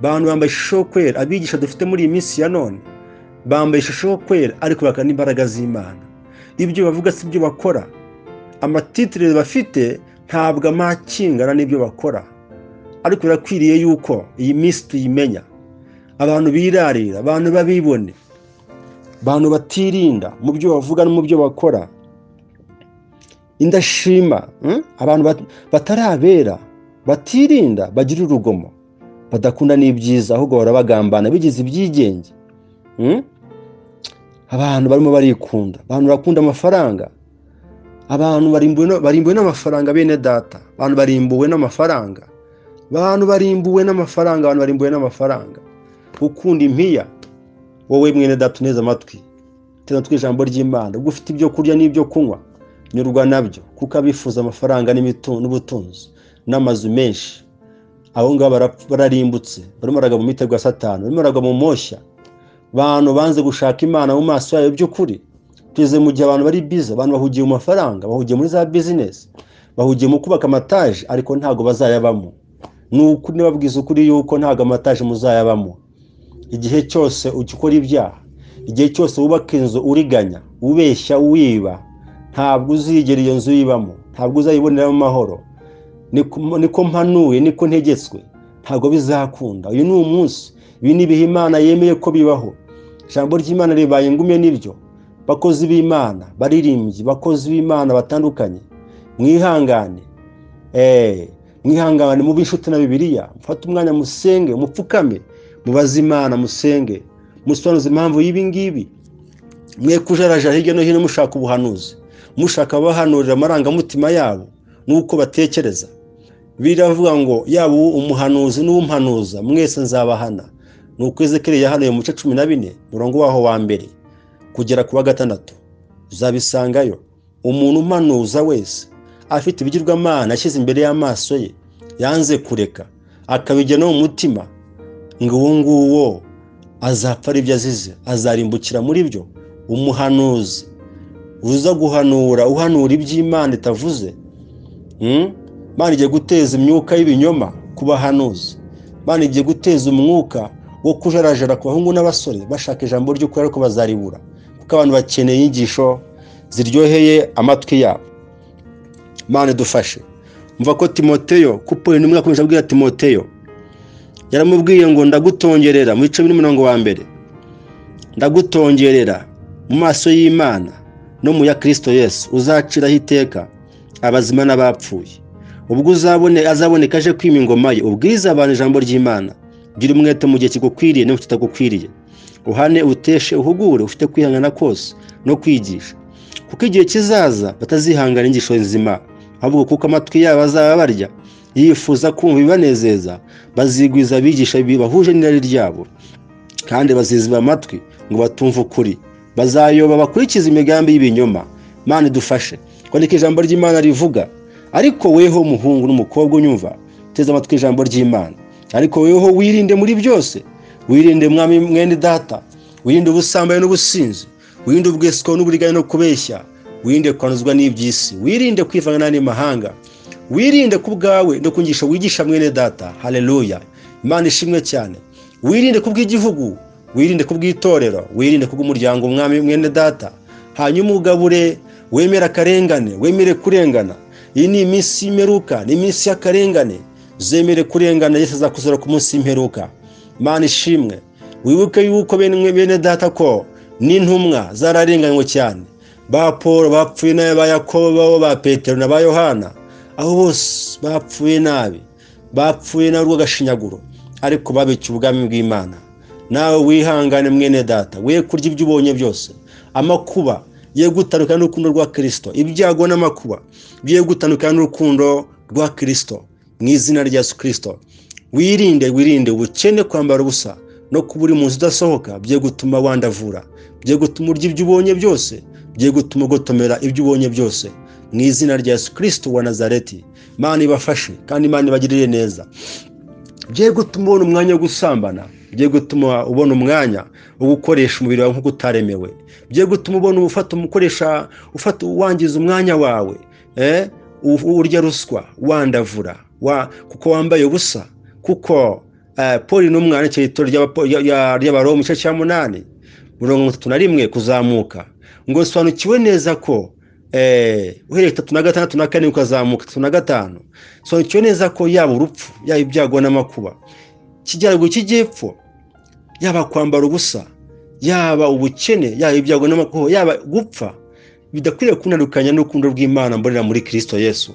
Abantu bambaye ishusho yo kwera, abigisha dufite muri iyi minsi ya none bambaye ishusho yo kwera ariko bakana imbaraga z'Imana. Ibyo bavuga si byo bakora, amatitire bafite ntabwo amakingana n'ibyo bakora. Ariko birakwiriye yuko iyi minsi tuyimenya. Abantu birarira, abantu babibone, abantu batirinda mu byo bavuga no mu byo bakora. Indashima, abantu batarabera, batirinda, bagira urugomo, badakunda n'ibyiza ahubwo barabagambana bigize ibyigenge. Abantu barimo barikunda, abantu bakunda amafaranga, abantu barimbuwe n'amafaranga. Bene data, abantu barimbuwe n'amafaranga, abantu barimbuwe n'amafaranga. Ukunda impiya, wowe mwene data neza amatwi, tena ijambo ry'Imana. Ubwo ufite ibyo kurya n'ibyo kunywa, nyurwa nabyo, kuko abifuza amafaranga n'ubutunzi n'amazu menshi, abo ngabo bararimbutse, barimo baragwa mu mitego ya Satani, barimo baragwa mu moshya. Abantu banze gushaka Imana mu maso yayo by'ukuri. Tugeze mu gihe abantu bari biza, abantu bahugiye mu mafaranga, bahugiye muri za business, bahugiye mu kubaka amataje, ariko ntago bazayabamo. Nuko nibabwiza ukuri yuko ntago amataje muzayabamo. Igihe cyose ukikora ibyaha, igihe cyose wubaka inzu uriganya, ubeshya, wiba, ntabwo uzigera iyo nzu yibamo, ntabwo uzayiboneramo amahoro. Niko mpanuye, niko ntegetswe, ntabwo bizakunda. Uyu ni umunsi, ibi ni ibihe Imana yemeye ko bibaho. Ijambo ry'Imana ribaye ngume n'ibyo. Bakozi b'Imana, baririmbyi, bakozi b'Imana batandukanye, mwihangane, mwihangane mu b'inshuti na Bibiliya. Mufate umwanya musenge, mupfukame, mubaze Imana, musenge, musobanuze impamvu y'ibi ngibi. Mwe kujarajara hirya no hino mushaka ubuhanuzi, mushaka abahanurira amarangamutima yabo nuko batekereza. Biravuga ngo yaba umuhanuzi n'umpanuza mwese nzabahana. Nuko Ezekiel yahanuye mu gice 14 murongo waho wa mbere kugera ku wa 6. Uzabisangayo. Umuntu umpanuza wese afite ibigirwamana ashyize imbere y'amaso ye, yanze kureka akabijyana mu mutima, ngo uwo nguwo azapfa ari byo azize, azarimbukira muri byo. Umuhanuzi uza guhanura, uhanura iby'Imana itavuze, Imana igiye guteza imyuka y'ibinyoma ku bahanuzi. Imana igiye guteza umwuka wo kujarajara ku bahungu n'abasore bashaka ijambo ry'ukuri ariko bazaribura, kuko abantu bakeneye inyigisho ziryoheye amatwi yabo. Imana idufashe. Umva ko Timoteyo, kuko intumwa akomeje abwira Timoteyo, yaramubwiye ngo ndagutongerera mu bice 1 ndagutongerera mu maso y'Imana no mu ya Kristo Yesu, uzaciraho iteka abazima n'abapfuye. Ubwo azaboneka aje kwima ingoma ye, ubwiza abantu ijambo ry'Imana. Gira umwete mu gihe kigukwiriye no kitagukwiriye. Uhane, uteshe, uhugure, ufite kwihangana kose no kwigisha. Kuko igihe kizaza batazihangana inyigisho nzima, ahubwo kuko amatwi yabo azaba barya yifuza kumva ibibanezeza, bazigwiza abigisha bahuje n'irari ryabo, kandi baziziba amatwi ngo batumva ukuri. Bazayoba bakurikiza imigambi y'ibinyoma. Mana idufashe kwandika ijambo ry'Imana rivuga. Ariko weho umuhungu n'umukobwa unyumva, teza amatwi ijambo ry'Imana. Ariko weho wirinde muri byose. Wirinde mwami mwene data, wirinde ubusambanyi n'ubusinzi, wirinde ubwesiko n'uburiganya no kubeshya, wirinde kwanuzwa n'iby'isi, wirinde kwivanga n'andi mahanga, wirinde kubwawe no kungisha wigisha mwene data. Haleluya, Imana ishimwe cyane. Wirinde kubw'igihugu, wirinde kubw'itorero, wirinde kubw'umuryango mwami mwene data. Hanyuma ugabure, wemera akarengane, wemere kurengana. Iyi ni iminsi y'imperuka, ni iminsi y'akarengane. Zemere kurengana, Yesu azakuzura ku munsi w'imperuka. Imana ishimwe. Wibuke yuko bene data ko n'intumwa zararenganywe cyane. Ba Paul bapfuye nabi, ba Yakobo, ba Petero na ba Yohana, aho bose bapfuye nabi, bapfuye na rw'agashinyaguro, ariko babikiye ubwami bw'Imana. Nawe wihangane mwene data, we kurya ibyo ubonye byose. Amakuba ye gutandukana n'urukundo rwa Kristo, ibyago n'amakuba biye gutandukana n'urukundo rwa Kristo, mu izina rya Yesu Kristo. Wirinde ubukene, kwambara ubusa no kuburi mu nzu udasohoka, bye gutuma wandavura, bye gutuma urya ibyo ubonye byose, bye gutuma ugotomera ibyo ubonye byose, mu izina rya Yesu Kristo wa Nazareti. Imana ibafashe kandi Imana ibagirire neza. Bye gutuma ubona umwanya wo gusambana, bye gutuma ubona umwanya wo gukoresha umubiri wawe nk'uko utaremewe, bye gutuma ubona ufata wangiza umwanya wawe, urya ruswa, wandavura, kuko wambaye ubusa. Kuko Paul n'umwana cy'itoro ry'Abaroma igice cya 8:31 kuzamuka, ngo sobanukiwe neza ko uhereye 3:6 na 4 ukazamuka 3:5, sobanukiwe neza ko yaba urupfu, yaba ibyago n'amakuba, kijyargo kijyepfo, yaba kwambara ubusa, yaba ubukene, yaba ibyago n'amakuba, yaba gupfa, bidakwiriye kunarukanya n'urukundo rw'Imana mborera muri Kristo Yesu.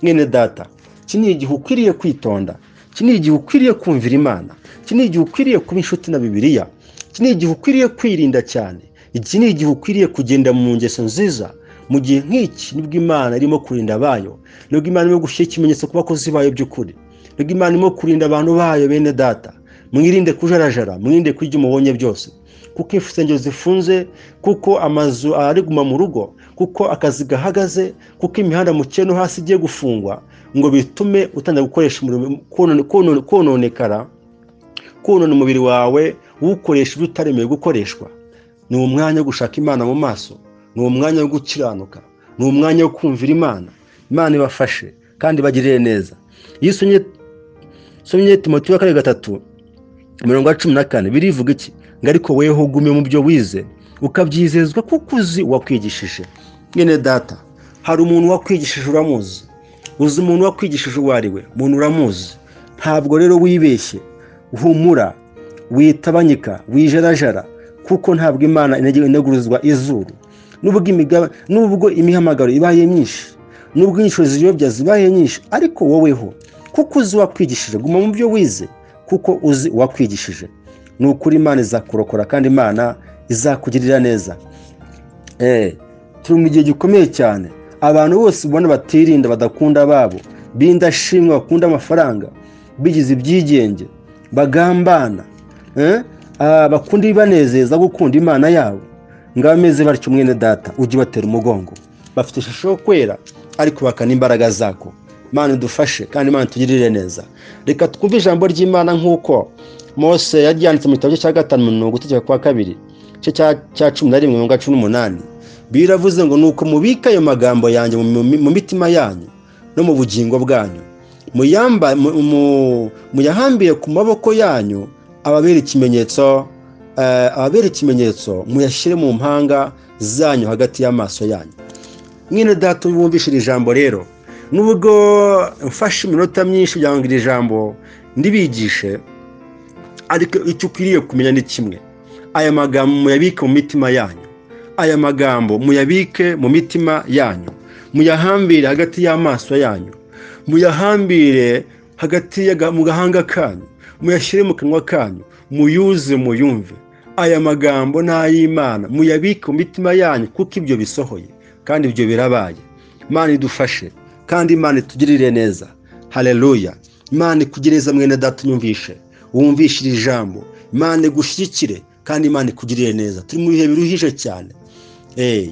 Mwene data, iki ni igihe ukwiriye kwitonda, iki ni igihe ukwiriye kumvira Imana, iki ni igihe ukwiriye kuba inshuti na Bibiliya, iki ni igihe ukwiriye kwirinda cyane, iki ni igihe ukwiriye kugenda mu ngeso nziza. Mu gihe nk'iki nibwo Imana irimo kurinda abayo, nibwo Imana irimo gushyira ikimenyetso ku bakozi bayo by'ukuri, nibwo Imana irimo kurinda abantu bayo. Bene data, mwirinde kujarajara, mwirinde kurya umubonye byose, kuko insengero zifunze, kuko amazu ari guma mu rugo, kuko akazi gahagaze, kuko imihanda mu cyeno hasi igiye gufungwa, ngo bitume utangira gukoresha kononekara, konona umubiri wawe uwukoresha ibyo utaremewe gukoreshwa. Ni umwanya wo gushaka Imana mu maso, ni umwanya wo gukiranuka, ni umwanya wo kumvira Imana. Imana ibafashe kandi bagirire neza. Yisomye Timoteyo 3:14 birivuga iki? Ngo ariko weho ugume mu byo wize, ukabyizezwa kuko uzi uwakwigishije. Mwene data, hari umuntu wakwigishije, uramuzi. Uzi umuntu wakwigishije uwo ari we, umuntu uramuzi. Ntabwo rero wibeshye, uhumura, witabanyika, wijarajara, kuko ntabwo Imana inegurizwa izuru. Nubwo imihamagaro ibaye myinshi, nubwo inyisho ziyobya zibaye nyinshi, ariko woweho kuko uzi uwakwigishije, guma mu byo wize kuko uzi uwakwigishije. Ni ukuri Imana izakurokora kandi Imana izakugirira neza. Turi mu gihe gikomeye cyane. Abantu bose ubona batirinda, badakunda ababo, bindashimwa, bakunda amafaranga, bigize ibyigenge, bagambana, bakunda ibanezeza gukunda Imana yabo, ngameze batyo mwene data, ujye batera umugongo. Bafite ishusho yo kwera ariko bakana imbaraga zako. Imana idufashe kandi Imana tugirire neza. Reka twumve ijambo ry'Imana nk'uko Mose yaryanditse mu gitabo cya 5 gutegeka kwa 2 cya 11:18. Biravuze ngo nuko mubika ayo magambo yanjye mu mitima yanyu no mu bugingo bwanyu, muyahambire ku maboko yanyu, ababera ikimenyetso, muyashyire mu mpanga zanyu hagati y'amaso yanyu. Mwene data, wumvishije ijambo rero, nubwo mfashe iminota myinshi kugira ngo iri jambo ndibigishe, ariko icyo ukwiriye kumenya ni kimwe: aya magambo muyabike mu mitima yanyu, aya magambo muyabike mu mitima yanyu, muyahambire hagati y'amaso yanyu, muyahambire hagati mu gahanga kanyu, muyashyire mu kanwa kanyu, muyuze muyumve. Aya magambo ni ay'Imana, muyabike mu mitima yanyu kuko ibyo bisohoye kandi ibyo birabaye. Imana idufashe kandi Imana itugirire neza. Haleluya. Imana ikugireze mwene data unyumvishe, wumvishe iri jambo. Imana igushyigikire kandi Imana ikugirire neza. Turi mu bihe biruhije cyane.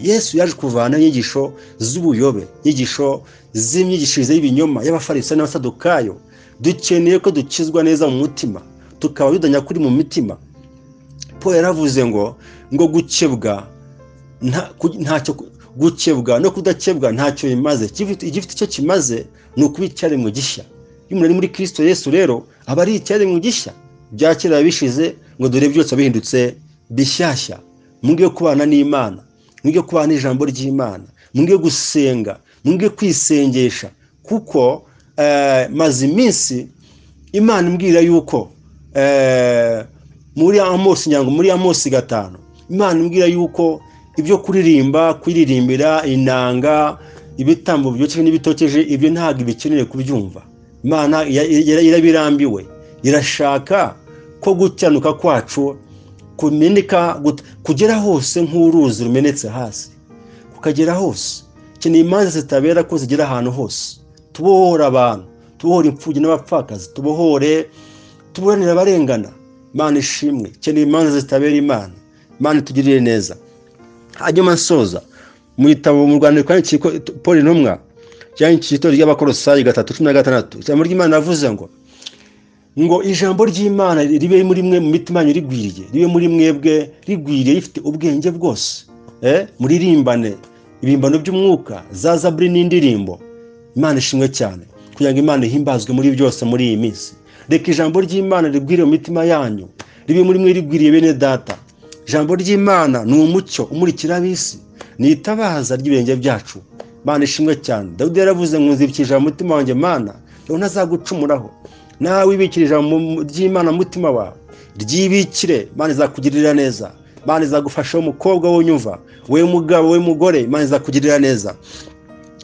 Yesu yaje kuvana inyigisho z'ubuyobe, inyigisho z'imyigishirize y'ibinyoma y'abafarisayo n'abasadukayo. Dukeneye ko dukizwa neza mu mutima, tukaba yudanya kuri mu mitima. Paul yaravuze ngo gukebwa gukebwa no kudakebwa ntacyo bimaze. Igifite icyo kimaze ni ukuba icyaremwe gishya. Iyo umuntu ari muri Kristo Yesu rero aba ari icyaremwe gishya. Bya kera bishize ngo dore byose bihindutse bishyashya. Mwige kubana n'Imana, mwige kubana n'ijambo ry'Imana, mwige gusenga, mwige kwisengesha, kuko maze iminsi Imana imbwira yuko muri Amosi 5 Imana imbwira yuko ibyo kwiririmbira inanga, ibitambo byokeje n'ibitokeje, ibyo ntabwo bikeneye kubyumva. Imana irabirambiwe, irashaka ko gutyanuka kwacu kumeneka kugera hose nk'uruzi rumenetse hasi, kukagera hose. Keneye imanza zitabera ko zigera ahantu hose. Tubohora abantu, tubohora imfubyi n'abapfakazi, tuburanira abarengana. Imana ishimwe. Keneye imanza zitabera Imana. Imana itugirire neza. Hanyuma nsoza mu gitabo mu Rwanda kandi Paul intumwa cyangwa itorero ry'Abakolosayi 3:16, ijambo ry'Imana avuze ngo ijambo ry'Imana ribe muri mwe mu mitima yanyu rigwiriye, ribe muri mwebwe rigwiriye rifite ubwenge bwose. Muririmbane ibimbano by'umwuka, za zaburi n'indirimbo. Imana ishimwe cyane, kugira ngo Imana ihimbazwe muri byose muri iyi minsi. Reka ijambo ry'Imana rigwiriye mu mitima yanyu, ribe muri mwe rigwiriye bene data. Ijambo ry'Imana ni umucyo umurikira ab'isi, ni itabaza ry'ibirenge byacu. Imana ishimwe cyane. Dawidi yaravuze ngo nzibikije umutima wanjye Mana, rero ntazagucumuraho. Nawe wibikire ijambo ry'Imana mu mutima wawe, ryibikire. Imana izakugirira neza. Imana izagufasha umukobwa w'unyumva, we mugabo, we mugore. Imana izakugirira neza.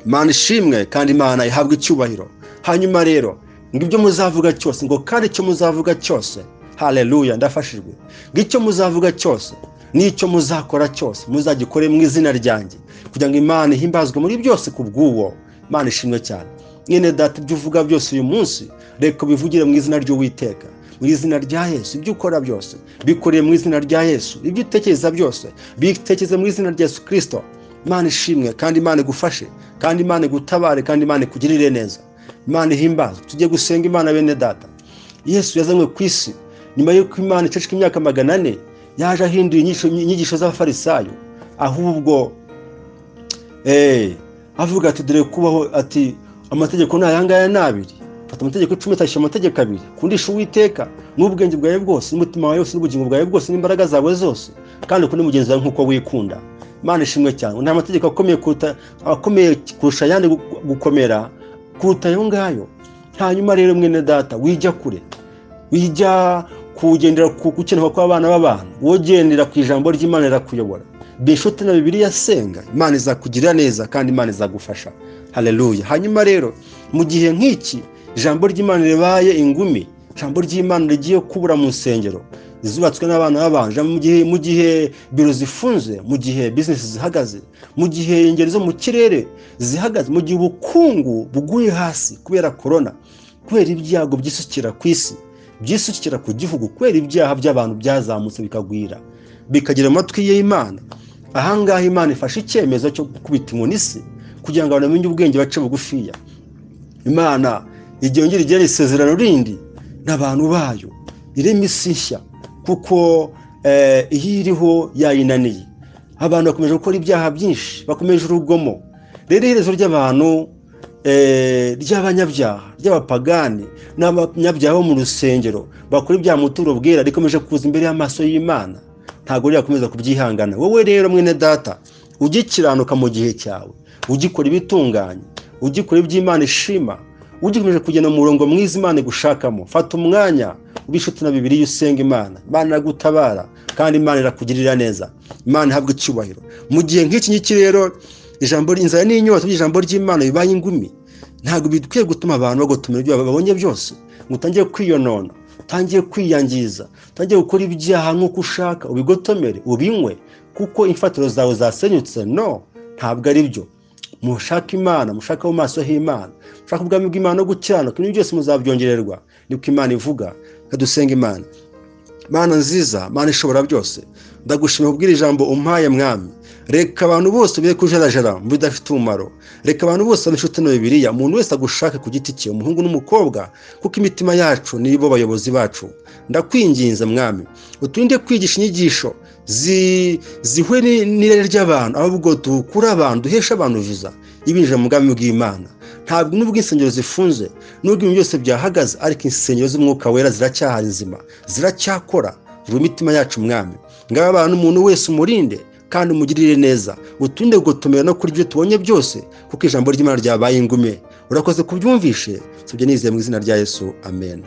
Imana ishimwe kandi Imana ihabwe icyubahiro. Hanyuma rero ngo ibyo muzavuga cyose, ngo kandi icyo muzavuga cyose, haleluya, ndafashijwe. Ngo icyo muzavuga cyose n'icyo muzakora cyose muzagikore mu izina ryanjye, kugira ngo Imana ihimbazwe muri byose kubw'uwo. Imana ishimwe cyane. Mwene data, ibyo uvuga byose uyu munsi reka bivugire mu izina ry'Uwiteka, mu izina rya Yesu. Ibyo ukora byose bikoreye mu izina rya Yesu. Ibyo utekereza byose bitekereze mu izina rya Yesu Kristo. Imana ishimwe kandi Imana igufashe kandi Imana igutabare kandi Imana ikugirire neza. Imana ihimbazwe. Tujye gusenga Imana bene data. Yesu yazanywe ku isi nyuma y'uko Imana iceceka imyaka 400 yaje ahindura inyigisho z'abafarisayo, ahubwo avuga ati dore kubaho, ati amategeko ni ayangaya n'abiri. Fata amategeko 10 utashyira amategeko 2. Kundisha Uwiteka n'ubwenge bwawe bwose, n'umutima wawe wose, n'ubugingo bwawe bwose, n'imbaraga zawe zose, kandi ukunde mugenzi wawe nk'uko wikunda. Imana ishimwe cyane. Nta mategeko akomeye kurusha ayandi gukomera kuruta ayo ngayo. Hanyuma rero mwene data, wijya kure, wijya kugendera ku gukenerwa kw'abana b'abantu, wogendera ku ijambo ry'Imana rirakuyobora. Bishote na Bibiliya senga, Imana izakugirira neza kandi Imana izagufasha. Haleluya. Hanyuma rero mu gihe nk'iki ijambo ry'Imana ribaye ingumi, ijambo ry'Imana rigiye kubura mu nsengero zubatswe n'abana b'abantu, mu gihe biro zifunze, mu gihe business zihagaze, mu gihe ingeri zo mu kirere zihagaze, mu gihe ubukungu buguye hasi kubera corona, kubera ibyago byisukira ku isi, byisukira ku gihugu, kubera ibyaha by'abantu byazamutse bikagwira bikagira amatwi y'Imana. Ahangaha Imana ifashe icyemezo cyo gukubita inkoni isi kugira ngo abantu bamenye ubwenge bace bugufiya. Imana igengera igera isezerano rindi n'abantu bayo, irema isi nshya, kuko iyi iriho yayinaniye. Abantu bakomeje gukora ibyaha byinshi, bakomeje urugomo. Rero iherezo ry'abantu ry'abanyabyaha, ry'abapagani n'abanyabyaha bo mu rusengero bakora ibyaha mu turo bwera rikomeje kuza imbere y'amaso y'Imana. Ntago ryakomeza kubyihangana. Wowe rero mwene data, ugikiranuka mu gihe cyawe, ugikora ibitunganye, ugikora iby'Imana ishima, ugikomeje kugenda mu murongo mwiza Imana gushakamo. Fata umwanya ubishuti na Bibiliya usenga Imana iragutabara kandi Imana irakugirira neza. Imana ihabwa icyubahiro. Mu gihe nk'iki ngiki rero ijambo inzara n'inyota by'ijambo ry'Imana bibaye ingumi, ntabwo bikwiye gutuma abantu bagotomera ibyo babonye byose, ngo utangiye kwiyonona, utangiye kwiyangiza, utangiye gukora ibyaha nk'uko ushaka, ubigotomere ubinywe kuko imfatiro zawe zasenyutse. No, ntabwo ari byo. Mushaka Imana, mushaka mu maso h'Imana, mushaka ubwami bw'Imana no gukiranuka, ibintu byose muzabyongererwa. Niko Imana ivuga. Kadusenga Imana. Mana nziza, Mana ishobora byose, ndagushimira kubwira ijambo umpaye Mwami. Reka abantu bose be kujarajara mu bidafite umumaro. Reka abantu bose b'inshuti na Bibiliya, umuntu wese agushake ku giti cye, umuhungu n'umukobwa, kuko imitima yacu nibo bayobozi bacu. Ndakwinginze Mwami, uturinde kwigisha inyigisho zihwe n'irari ry'abantu, ahubwo dukura abantu, duhesha abantu viza ibinjira mu bwami bw'Imana. Ntabwo nubwo insengero zifunze, nubwo ibintu byose byahagaze, ariko insengero z'Umwuka Wera ziracyahari nzima, ziracyakora. Vuba imitima yacu Mwami, ngaba abantu umuntu wese umurinde kandi umugirire neza, utunde kugotomera no kurya ibyo tubonye byose, kuko ijambo ry'Imana ryabaye ingume. Urakoze kubyumvishe, tubye nizeye mu izina rya Yesu, amen.